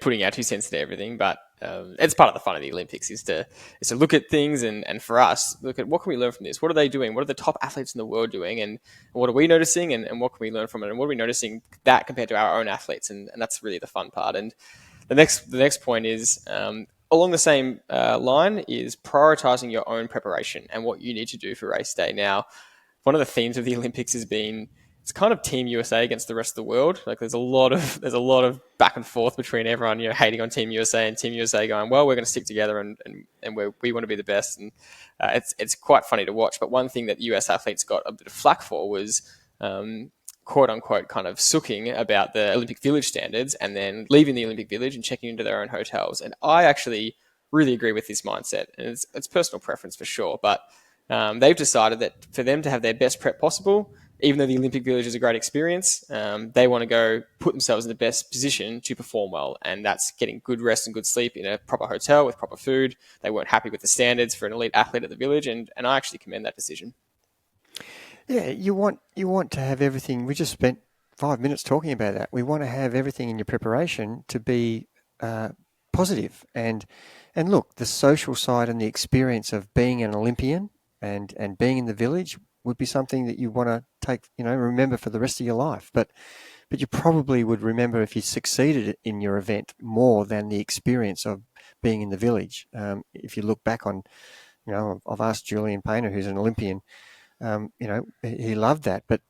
putting our 2 cents into everything. But it's part of the fun of the Olympics is to look at things, and for us, look at what can we learn from this? What are they doing? What are the top athletes in the world doing? And what are we noticing? And what can we learn from it? And what are we noticing that compared to our own athletes? And that's really the fun part. And the next point is along the same line is prioritizing your own preparation and what you need to do for race day. Now, one of the themes of the Olympics has been it's kind of Team USA against the rest of the world. Like there's a lot of back and forth between everyone, hating on Team USA and Team USA going, well, we're going to stick together and we want to be the best. And it's quite funny to watch. But one thing that US athletes got a bit of flack for was quote unquote kind of sooking about the Olympic Village standards and then leaving the Olympic Village and checking into their own hotels. And I actually really agree with this mindset. And it's personal preference for sure, but they've decided that for them to have their best prep possible, even though the Olympic Village is a great experience, they want to go put themselves in the best position to perform well. And that's getting good rest and good sleep in a proper hotel with proper food. They weren't happy with the standards for an elite athlete at the Village, and I actually commend that decision. Yeah, you want to have everything. We just spent 5 minutes talking about that. We want to have everything in your preparation to be positive. And look, the social side and the experience of being an Olympian and being in the Village would be something that you want to take, remember for the rest of your life. But you probably would remember if you succeeded in your event more than the experience of being in the Village. If you look back on, I've asked Julian Painter, who's an Olympian, he loved that. But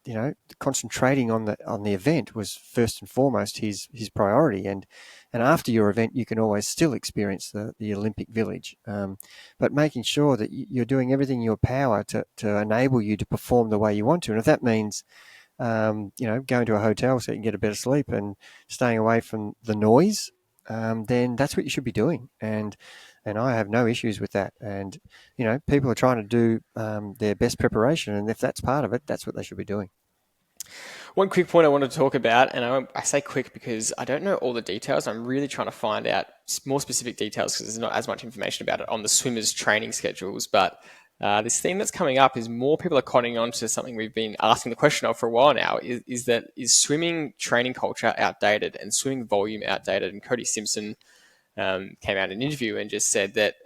concentrating on the event was first and foremost his priority. And after your event, you can always still experience the Olympic Village, but making sure that you're doing everything in your power to enable you to perform the way you want to. And if that means going to a hotel so you can get a better sleep and staying away from the noise, then that's what you should be doing. And I have no issues with that. And, people are trying to do their best preparation. And if that's part of it, that's what they should be doing. One quick point I want to talk about, and I say quick because I don't know all the details. I'm really trying to find out more specific details because there's not as much information about it on the swimmers' training schedules. But this theme that's coming up is more people are cottoning on to something we've been asking the question of for a while now, is swimming training culture outdated and swimming volume outdated? And Cody Simpson came out in an interview and just said that,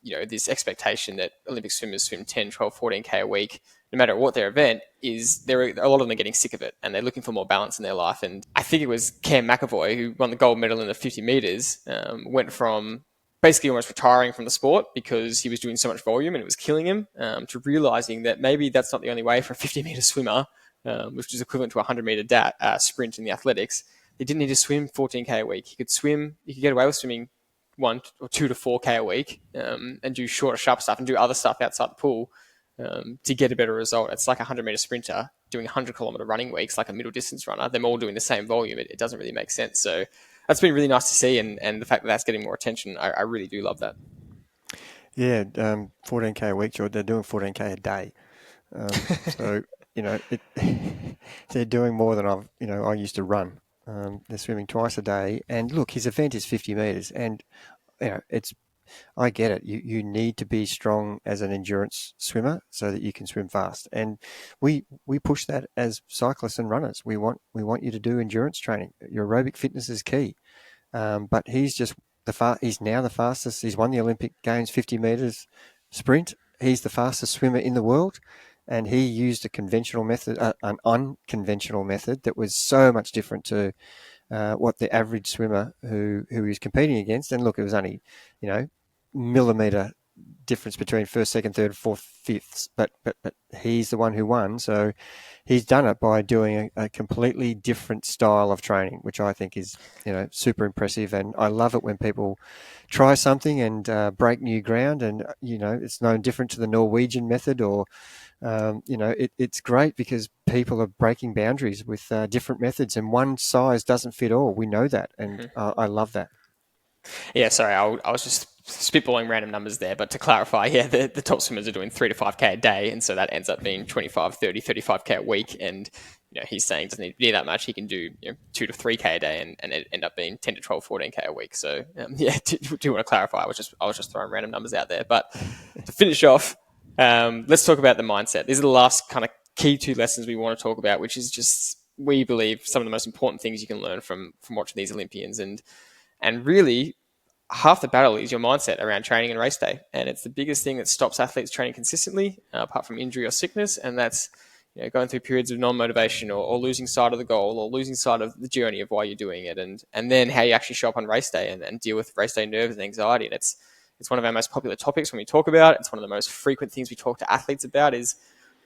this expectation that Olympic swimmers swim 10, 12, 14K a week, no matter what their event is, a lot of them are getting sick of it and they're looking for more balance in their life. And I think it was Cam McAvoy who won the gold medal in the 50 meters, went from basically almost retiring from the sport because he was doing so much volume and it was killing him, to realizing that maybe that's not the only way for a 50-meter swimmer, which is equivalent to a 100-meter sprint in the athletics. He didn't need to swim 14K a week. He could get away with swimming 1 or 2 to 4K a week, and do shorter, sharp stuff and do other stuff outside the pool, to get a better result. It's like a 100-meter sprinter doing 100-kilometer running weeks, like a middle distance runner. Them all doing the same volume. It doesn't really make sense. So that's been really nice to see. And the fact that that's getting more attention, I really do love that. Yeah, 14K a week, Jordy. They're doing 14K a day. So, they're doing more than I used to run. They're swimming twice a day. And look, his event is 50 meters. And, I get it. You need to be strong as an endurance swimmer so that you can swim fast. And we push that as cyclists and runners. We want you to do endurance training. Your aerobic fitness is key. But he's just he's now the fastest. He's won the Olympic Games 50 meters sprint. He's the fastest swimmer in the world. And he used a conventional method, an unconventional method that was so much different to what the average swimmer who he was competing against. And look, it was only, millimeter difference between first, second, third, fourth, fifths. But he's the one who won. So he's done it by doing a completely different style of training, which I think is, super impressive. And I love it when people try something and break new ground. And, it's no different to the Norwegian method or, it's great because people are breaking boundaries with different methods, and one size doesn't fit all. We know that, and I love that. Yeah, sorry, I was just spitballing random numbers there, but to clarify, yeah, the top swimmers are doing 3 to 5K a day, and so that ends up being 25, 30, 35K a week, and he's saying doesn't need to be that much. He can do 2 to 3K a day and it end up being 10 to 12, 14K a week. So do want to clarify? I was just throwing random numbers out there. But to finish off, let's talk about the mindset. These are the last kind of key 2 lessons we want to talk about, which is just, we believe, some of the most important things you can learn from watching these Olympians. And really, half the battle is your mindset around training and race day. And it's the biggest thing that stops athletes training consistently, apart from injury or sickness. And that's going through periods of non-motivation or losing sight of the goal or losing sight of the journey of why you're doing it. And then how you actually show up on race day and deal with race day nerves and anxiety. And it's one of our most popular topics when we talk about it. It's one of the most frequent things we talk to athletes about. Is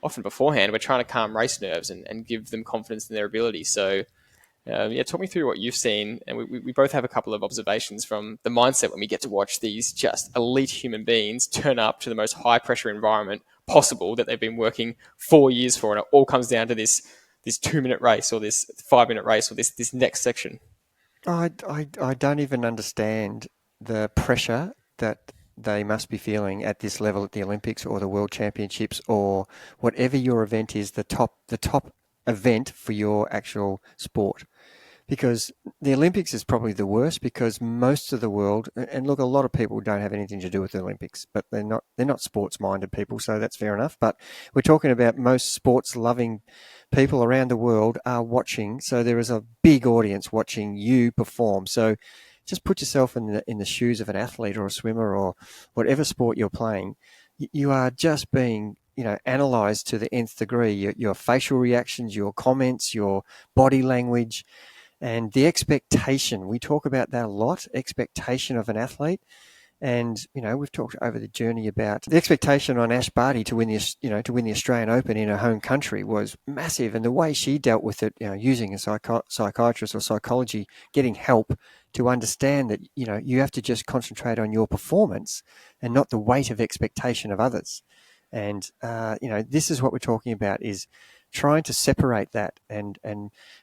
often beforehand, we're trying to calm race nerves and give them confidence in their ability. So talk me through what you've seen. And we both have a couple of observations from the mindset when we get to watch these just elite human beings turn up to the most high pressure environment possible that they've been working 4 years for. And it all comes down to this 2-minute race or this 5-minute race or this next section. I don't even understand the pressure that they must be feeling at this level at the Olympics or the World Championships or whatever your event is, the top event for your actual sport. Because the Olympics is probably the worst because most of the world, and look, a lot of people don't have anything to do with the Olympics, but they're not sports-minded people, so that's fair enough. But we're talking about most sports-loving people around the world are watching, so there is a big audience watching you perform. So just put yourself in the shoes of an athlete or a swimmer or whatever sport you're playing. You are just being analyzed to the nth degree. Your facial reactions, your comments, your body language. And the expectation, we talk about that a lot, expectation of an athlete. And we've talked over the journey about the expectation on Ash Barty to win the Australian Open in her home country was massive, and the way she dealt with it, using a psychiatrist or psychology, getting help to understand that you have to just concentrate on your performance and not the weight of expectation of others. And this is what we're talking about, is trying to separate that and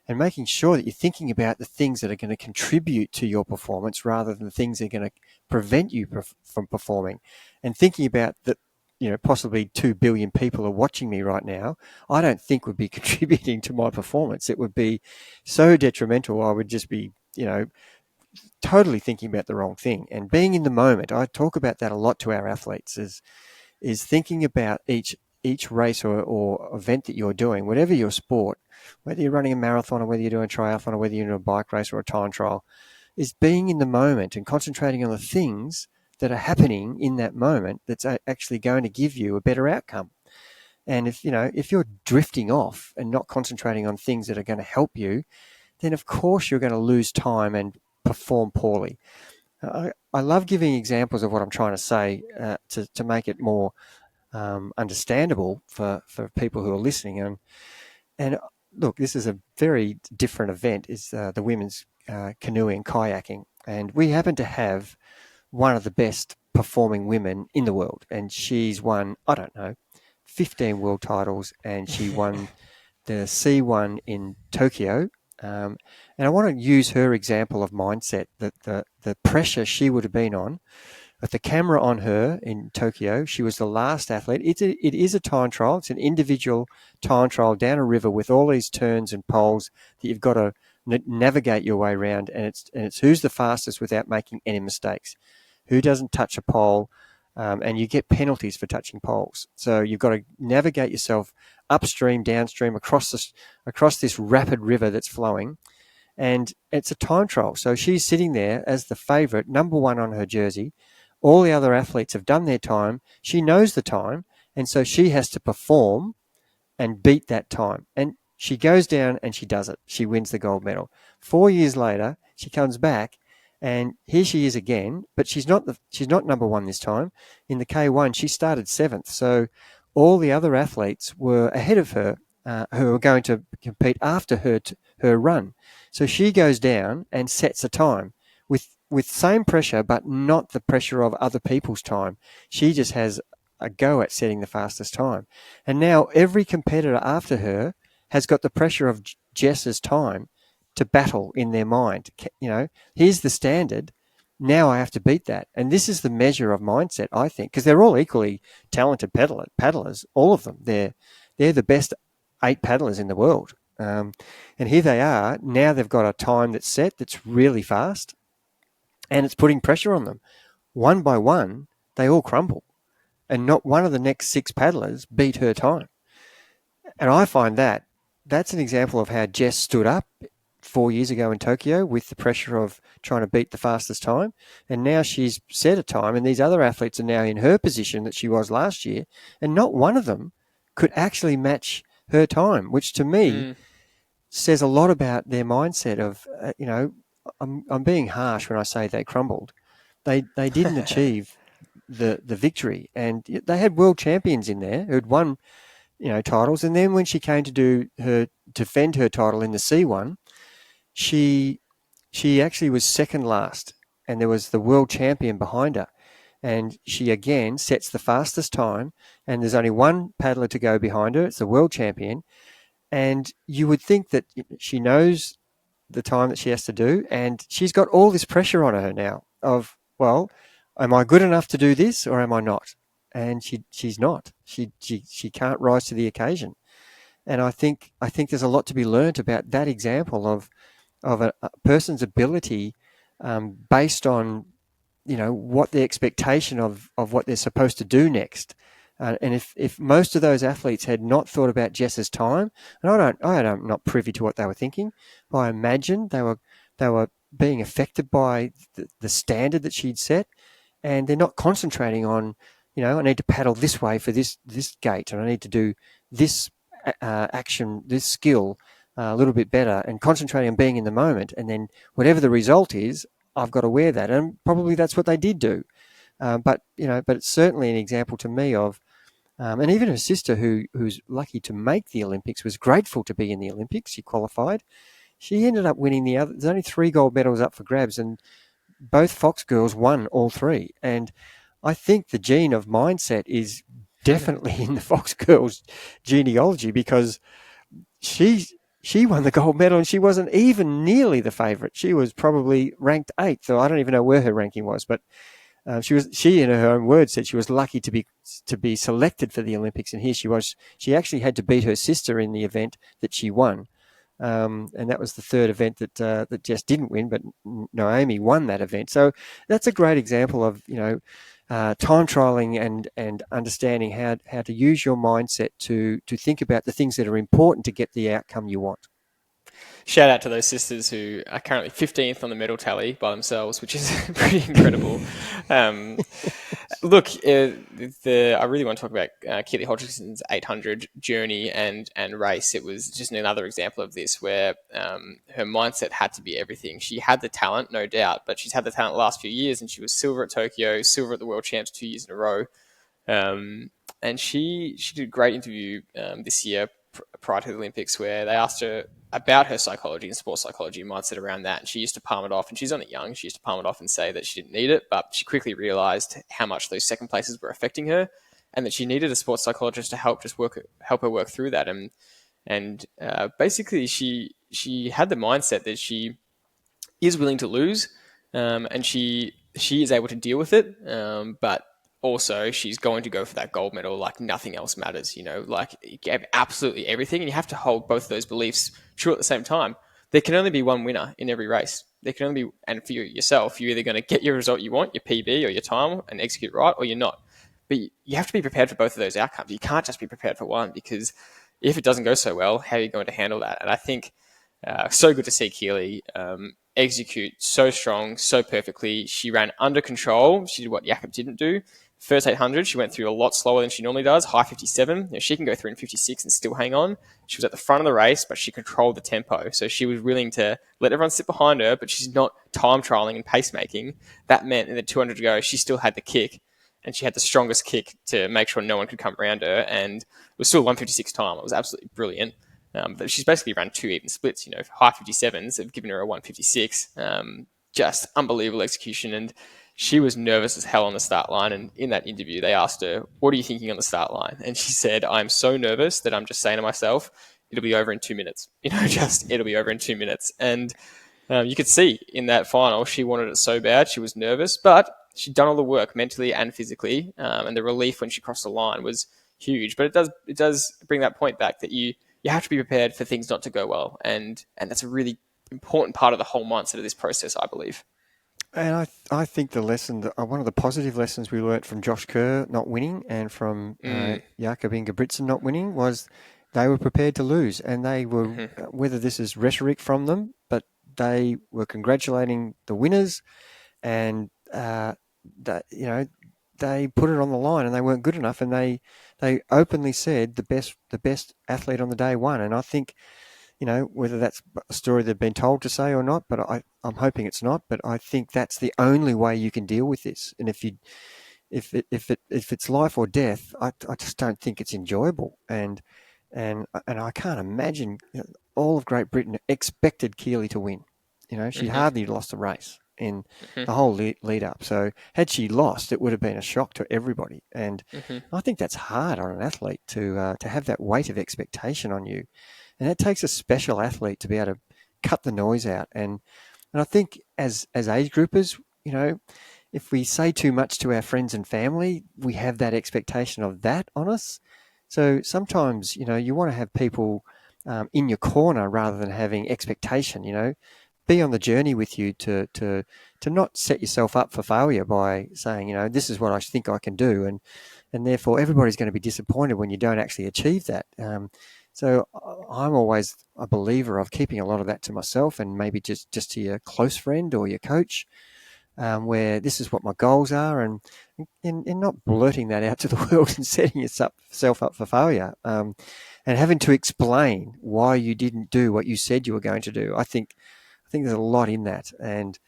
making sure that you're thinking about the things that are going to contribute to your performance rather than the things that are going to prevent you from performing, and thinking about that, possibly 2 billion people are watching me right now, I don't think would be contributing to my performance. It would be so detrimental. I would just be, totally thinking about the wrong thing. And being in the moment, I talk about that a lot to our athletes, is thinking about each race or event that you're doing, whatever your sport, whether you're running a marathon or whether you're doing a triathlon or whether you're doing a bike race or a time trial, is being in the moment and concentrating on the things that are happening in that moment that's actually going to give you a better outcome. And if you're drifting off and not concentrating on things that are going to help you, then of course you're going to lose time and perform poorly. I love giving examples of what I'm trying to say to make it more understandable for people who are listening. And look, this is a very different event. It's the women's canoeing, kayaking, and we happen to have one of the best performing women in the world, and she's won, I don't know, 15 world titles, and she won the C1 in Tokyo. And I want to use her example of mindset, that the pressure she would have been on with the camera on her in Tokyo. She was the last athlete. It is a time trial. It's an individual time trial down a river with all these turns and poles that you've got to navigate your way around. And it's who's the fastest without making any mistakes, who doesn't touch a pole, and you get penalties for touching poles. So you've got to navigate yourself upstream, downstream, across this rapid river that's flowing. And it's a time trial. So she's sitting there as the favourite, number one on her jersey. All the other athletes have done their time. She knows the time, and so she has to perform and beat that time. And she goes down and she does it. She wins the gold medal. 4 years later, she comes back, and here she is again, but she's not number one this time. In the K1, she started 7th. So all the other athletes were ahead of her, who were going to compete after her run. So she goes down and sets a time with same pressure, but not the pressure of other people's time. She just has a go at setting the fastest time. And now every competitor after her has got the pressure of Jess's time to battle in their mind. Here's the standard. Now I have to beat that. And this is the measure of mindset, I think, because they're all equally talented paddlers, all of them. They're the best 8 paddlers in the world. And here they are. Now they've got a time that's set, that's really fast, and it's putting pressure on them. One by one, they all crumble, and not one of the next 6 paddlers beat her time. And I find that's an example of how Jess stood up 4 years ago in Tokyo with the pressure of trying to beat the fastest time. And now she's set a time, and these other athletes are now in her position that she was last year, and not one of them could actually match her time, which to me says a lot about their mindset of, I'm being harsh when I say they crumbled. They didn't achieve the victory, and they had world champions in there who'd won, titles. And then when she came to defend her title in the C1, she actually was second last, and there was the world champion behind her. And she again sets the fastest time, and there's only one paddler to go behind her. It's the world champion. And you would think that she knows the time that she has to do, and she's got all this pressure on her now of, well, am I good enough to do this or am I not? And she's not. She can't rise to the occasion. And I think there's a lot to be learnt about that example of a person's ability, based on what the expectation of what they're supposed to do next. And if most of those athletes had not thought about Jess's time, and I'm not privy to what they were thinking, but I imagine they were being affected by the standard that she'd set, and they're not concentrating on, I need to paddle this way for this gate, and I need to do this action, this skill a little bit better, and concentrating on being in the moment. And then whatever the result is, I've got to wear that. And probably that's what they did do. But it's certainly an example to me of, and even her sister, who's lucky to make the Olympics, was grateful to be in the Olympics. She qualified. She ended up winning the other. There's only 3 gold medals up for grabs, and both Fox girls won all 3. And I think the gene of mindset is definitely in the Fox girls' genealogy, because she won the gold medal and she wasn't even nearly the favourite. She was probably ranked 8th, so I don't even know where her ranking was, but she in her own words said she was lucky to be selected for the Olympics, and here she was. She actually had to beat her sister in the event that she won, and that was the 3rd event that Jess didn't win, but Naomi won that event. So that's a great example of time trialing and understanding how to use your mindset to think about the things that are important to get the outcome you want. Shout out to those sisters who are currently 15th on the medal tally by themselves, which is pretty incredible. Look, I really want to talk about Keely Hodgkinson's 800 journey and race. It was just another example of this, where her mindset had to be everything. She had the talent, no doubt, but she's had the talent the last few years, and she was silver at Tokyo, silver at the World Champs 2 years in a row. And she did a great interview this year prior to the Olympics, where they asked her about her psychology and sports psychology and mindset around that. And she used to palm it off, and she's only young. She used to palm it off and say that she didn't need it, but she quickly realized how much those second places were affecting her, and that she needed a sports psychologist to help her work through that. And basically, she had the mindset that she is willing to lose, and she is able to deal with it, but also she's going to go for that gold medal like nothing else matters. Like you gave absolutely everything, and you have to hold both of those beliefs true at the same time. There can only be one winner in every race. There can only be, and for yourself, you're either going to get your result you want, your PB or your time, and execute right, or you're not. But you have to be prepared for both of those outcomes. You can't just be prepared for one, because if it doesn't go so well, how are you going to handle that? And I think so good to see Keely execute so strong, so perfectly. She ran under control. She did what Jakob didn't do. First 800, she went through a lot slower than she normally does, high 57. She can go through in 56 and still hang on. She was at the front of the race, but she controlled the tempo. So she was willing to let everyone sit behind her, but she's not time trialing and pacemaking. That meant in the 200 to go, she still had the kick, and she had the strongest kick to make sure no one could come around her. And it was still 156 time. It was absolutely brilliant. But she's basically run 2 even splits. High 57s have given her a 156. Just unbelievable execution. And she was nervous as hell on the start line. And in that interview, they asked her, "What are you thinking on the start line?" And she said, "I'm so nervous that I'm just saying to myself, it'll be over in 2 minutes. It'll be over in 2 minutes." And you could see in that final, she wanted it so bad. She was nervous, but she'd done all the work mentally and physically. And the relief when she crossed the line was huge. But it does bring that point back that you have to be prepared for things not to go well. And that's a really important part of the whole mindset of this process, I believe. And I think the lesson, one of the positive lessons we learnt from Josh Kerr not winning and from Jakob Ingebrigtsen not winning was they were prepared to lose. And they were, whether this is rhetoric from them, but they were congratulating the winners, and they put it on the line, and they weren't good enough, and they openly said the best athlete on the day won. And I think, whether that's a story they've been told to say or not, but I'm hoping it's not. But I think that's the only way you can deal with this. And if it's life or death, I just don't think it's enjoyable. And I can't imagine, all of Great Britain expected Keely to win. She hardly lost a race in the whole lead up. So had she lost, it would have been a shock to everybody. And I think that's hard on an athlete to have that weight of expectation on you. And it takes a special athlete to be able to cut the noise out. And I think as age groupers, if we say too much to our friends and family, we have that expectation of that on us. So sometimes, you want to have people in your corner rather than having expectation, be on the journey with you to not set yourself up for failure by saying, this is what I think I can do. And therefore everybody's going to be disappointed when you don't actually achieve that. So I'm always a believer of keeping a lot of that to myself, and maybe just to your close friend or your coach, where this is what my goals are, and not blurting that out to the world and setting yourself up for failure, and having to explain why you didn't do what you said you were going to do. I think there's a lot in that, and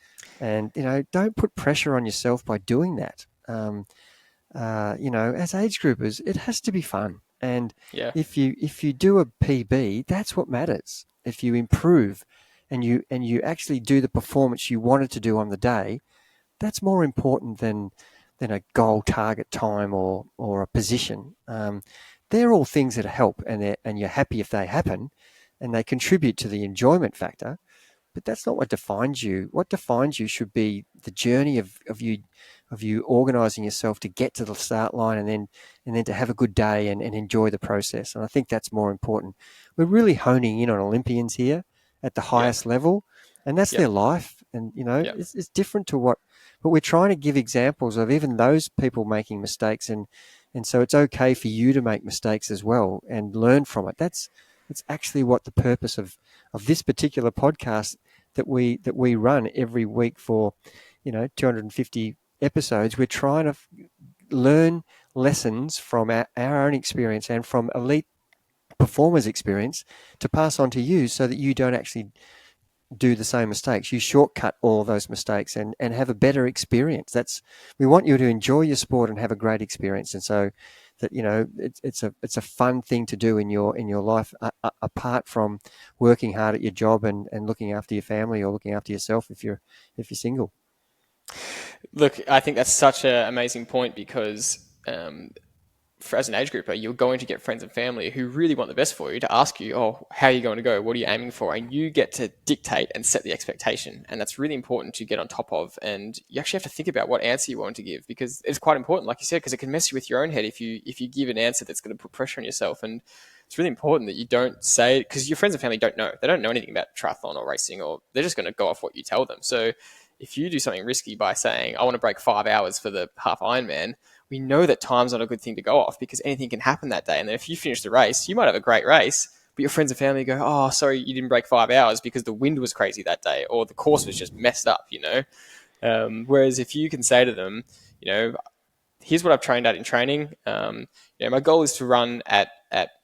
don't put pressure on yourself by doing that. as age groupers, it has to be fun. And Yeah. if you do a PB, that's what matters. If you improve and you actually do the performance you wanted to do on the day, that's more important than a goal target time or a position. They're all things that help, and you're happy if they happen, and they contribute to the enjoyment factor. But that's not what defines you. What defines you should be the journey of you organising yourself to get to the start line, and then to have a good day and enjoy the process. And I think that's more important. We're really honing in on Olympians here at the Yeah. highest level, and that's Yeah. their life. And Yeah. it's different to what, but we're trying to give examples of even those people making mistakes, and so it's okay for you to make mistakes as well and learn from it. That's actually what the purpose of this particular podcast that we run every week for 250 episodes. We're trying to learn lessons from our own experience and from elite performers' experience to pass on to you, so that you don't actually do the same mistakes. You shortcut all of those mistakes and have a better experience. We want you to enjoy your sport and have a great experience. And so that, it's a fun thing to do in your life, apart from working hard at your job and looking after your family or looking after yourself if you're single. Look, I think that's such an amazing point because as an age grouper, you're going to get friends and family who really want the best for you to ask you, oh, how are you going to go? What are you aiming for? And you get to dictate and set the expectation. And that's really important to get on top of. And you actually have to think about what answer you want to give, because it's quite important, like you said, because it can mess you with your own head if you give an answer that's going to put pressure on yourself. And it's really important that you don't say, because your friends and family don't know. They don't know anything about triathlon or racing, or they're just going to go off what you tell them. So if you do something risky by saying, I want to break 5 hours for the half Ironman, we know that time's not a good thing to go off, because anything can happen that day. And then if you finish the race, you might have a great race, but your friends and family go, oh, sorry, you didn't break 5 hours because the wind was crazy that day, or the course was just messed up, Whereas if you can say to them, here's what I've trained at in training. My goal is to run at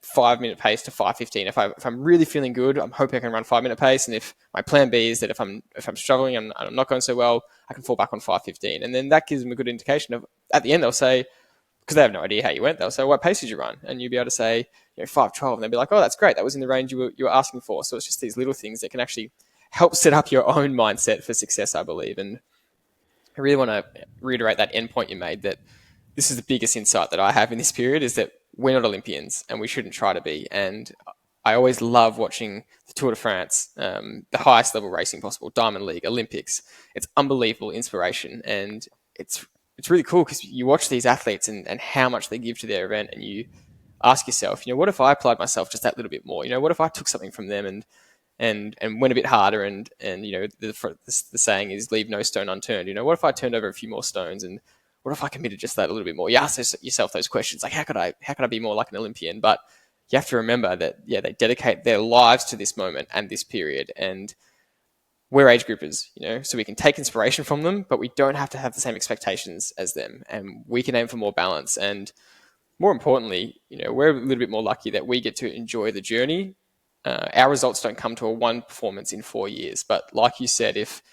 5-minute pace to 5:15. If I'm really feeling good, I'm hoping I can run 5-minute pace. And if my plan B is that if I'm struggling and I'm not going so well, I can fall back on 5:15. And then that gives them a good indication of, at the end, they'll say, because they have no idea how you went, they'll say, what pace did you run? And you'll be able to say, 5:12. And they'll be like, oh, that's great. That was in the range you were asking for. So it's just these little things that can actually help set up your own mindset for success, I believe. And I really want to reiterate that end point you made, that this is the biggest insight that I have in this period, is that we're not Olympians and we shouldn't try to be. And I always love watching the Tour de France, the highest level racing possible, Diamond League, Olympics. It's unbelievable inspiration. And it's really cool because you watch these athletes and how much they give to their event, and you ask yourself, what if I applied myself just that little bit more? What if I took something from them and went a bit harder, and the saying is leave no stone unturned. What if I turned over a few more stones, and what if I committed just that a little bit more? You ask yourself those questions, like how could I be more like an Olympian? But you have to remember that they dedicate their lives to this moment and this period, and we're age groupers, so we can take inspiration from them, but we don't have to have the same expectations as them, and we can aim for more balance. And more importantly, we're a little bit more lucky that we get to enjoy the journey. Our results don't come to a one performance in 4 years. But like you said, if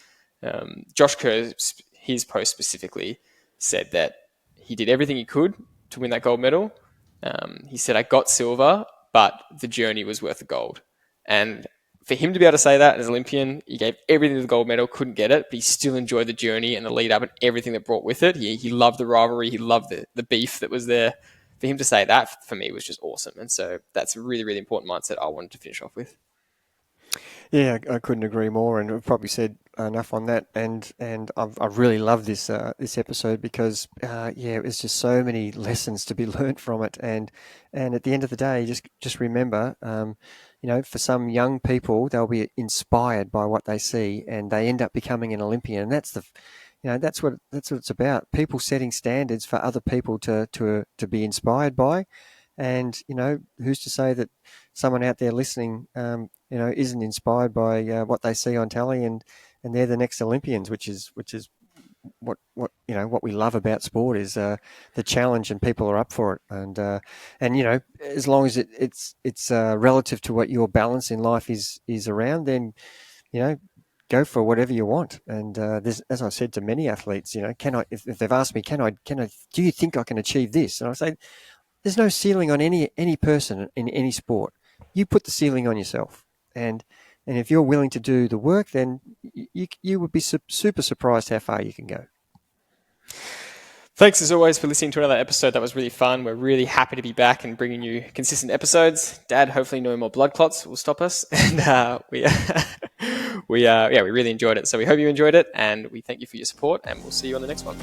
Josh Kerr, his post specifically, said that he did everything he could to win that gold medal. He said, I got silver, but the journey was worth the gold. And for him to be able to say that as an Olympian, he gave everything to the gold medal, couldn't get it, but he still enjoyed the journey and the lead up and everything that brought with it. He loved the rivalry. He loved the beef that was there. For him to say that, for me, was just awesome. And so that's a really, really important mindset I wanted to finish off with. Yeah, I couldn't agree more, and we've probably said enough on that. And I've really loved this episode because there's just so many lessons to be learnt from it. And at the end of the day, just remember, for some young people, they'll be inspired by what they see, and they end up becoming an Olympian. And that's what it's about. People setting standards for other people to be inspired by. And who's to say that someone out there listening, isn't inspired by what they see on telly, and they're the next Olympians, which is what we love about sport is the challenge, and people are up for it. And as long as it's relative to what your balance in life is around, then go for whatever you want. And as I said to many athletes, if they've asked me, do you think I can achieve this? And I say, there's no ceiling on any person in any sport. You put the ceiling on yourself, and if you're willing to do the work, then you would be super surprised how far you can go. Thanks as always for listening to another episode. That was really fun. We're really happy to be back and bringing you consistent episodes. Dad, hopefully no more blood clots will stop us. And we really enjoyed it. So we hope you enjoyed it, and we thank you for your support, and we'll see you on the next one.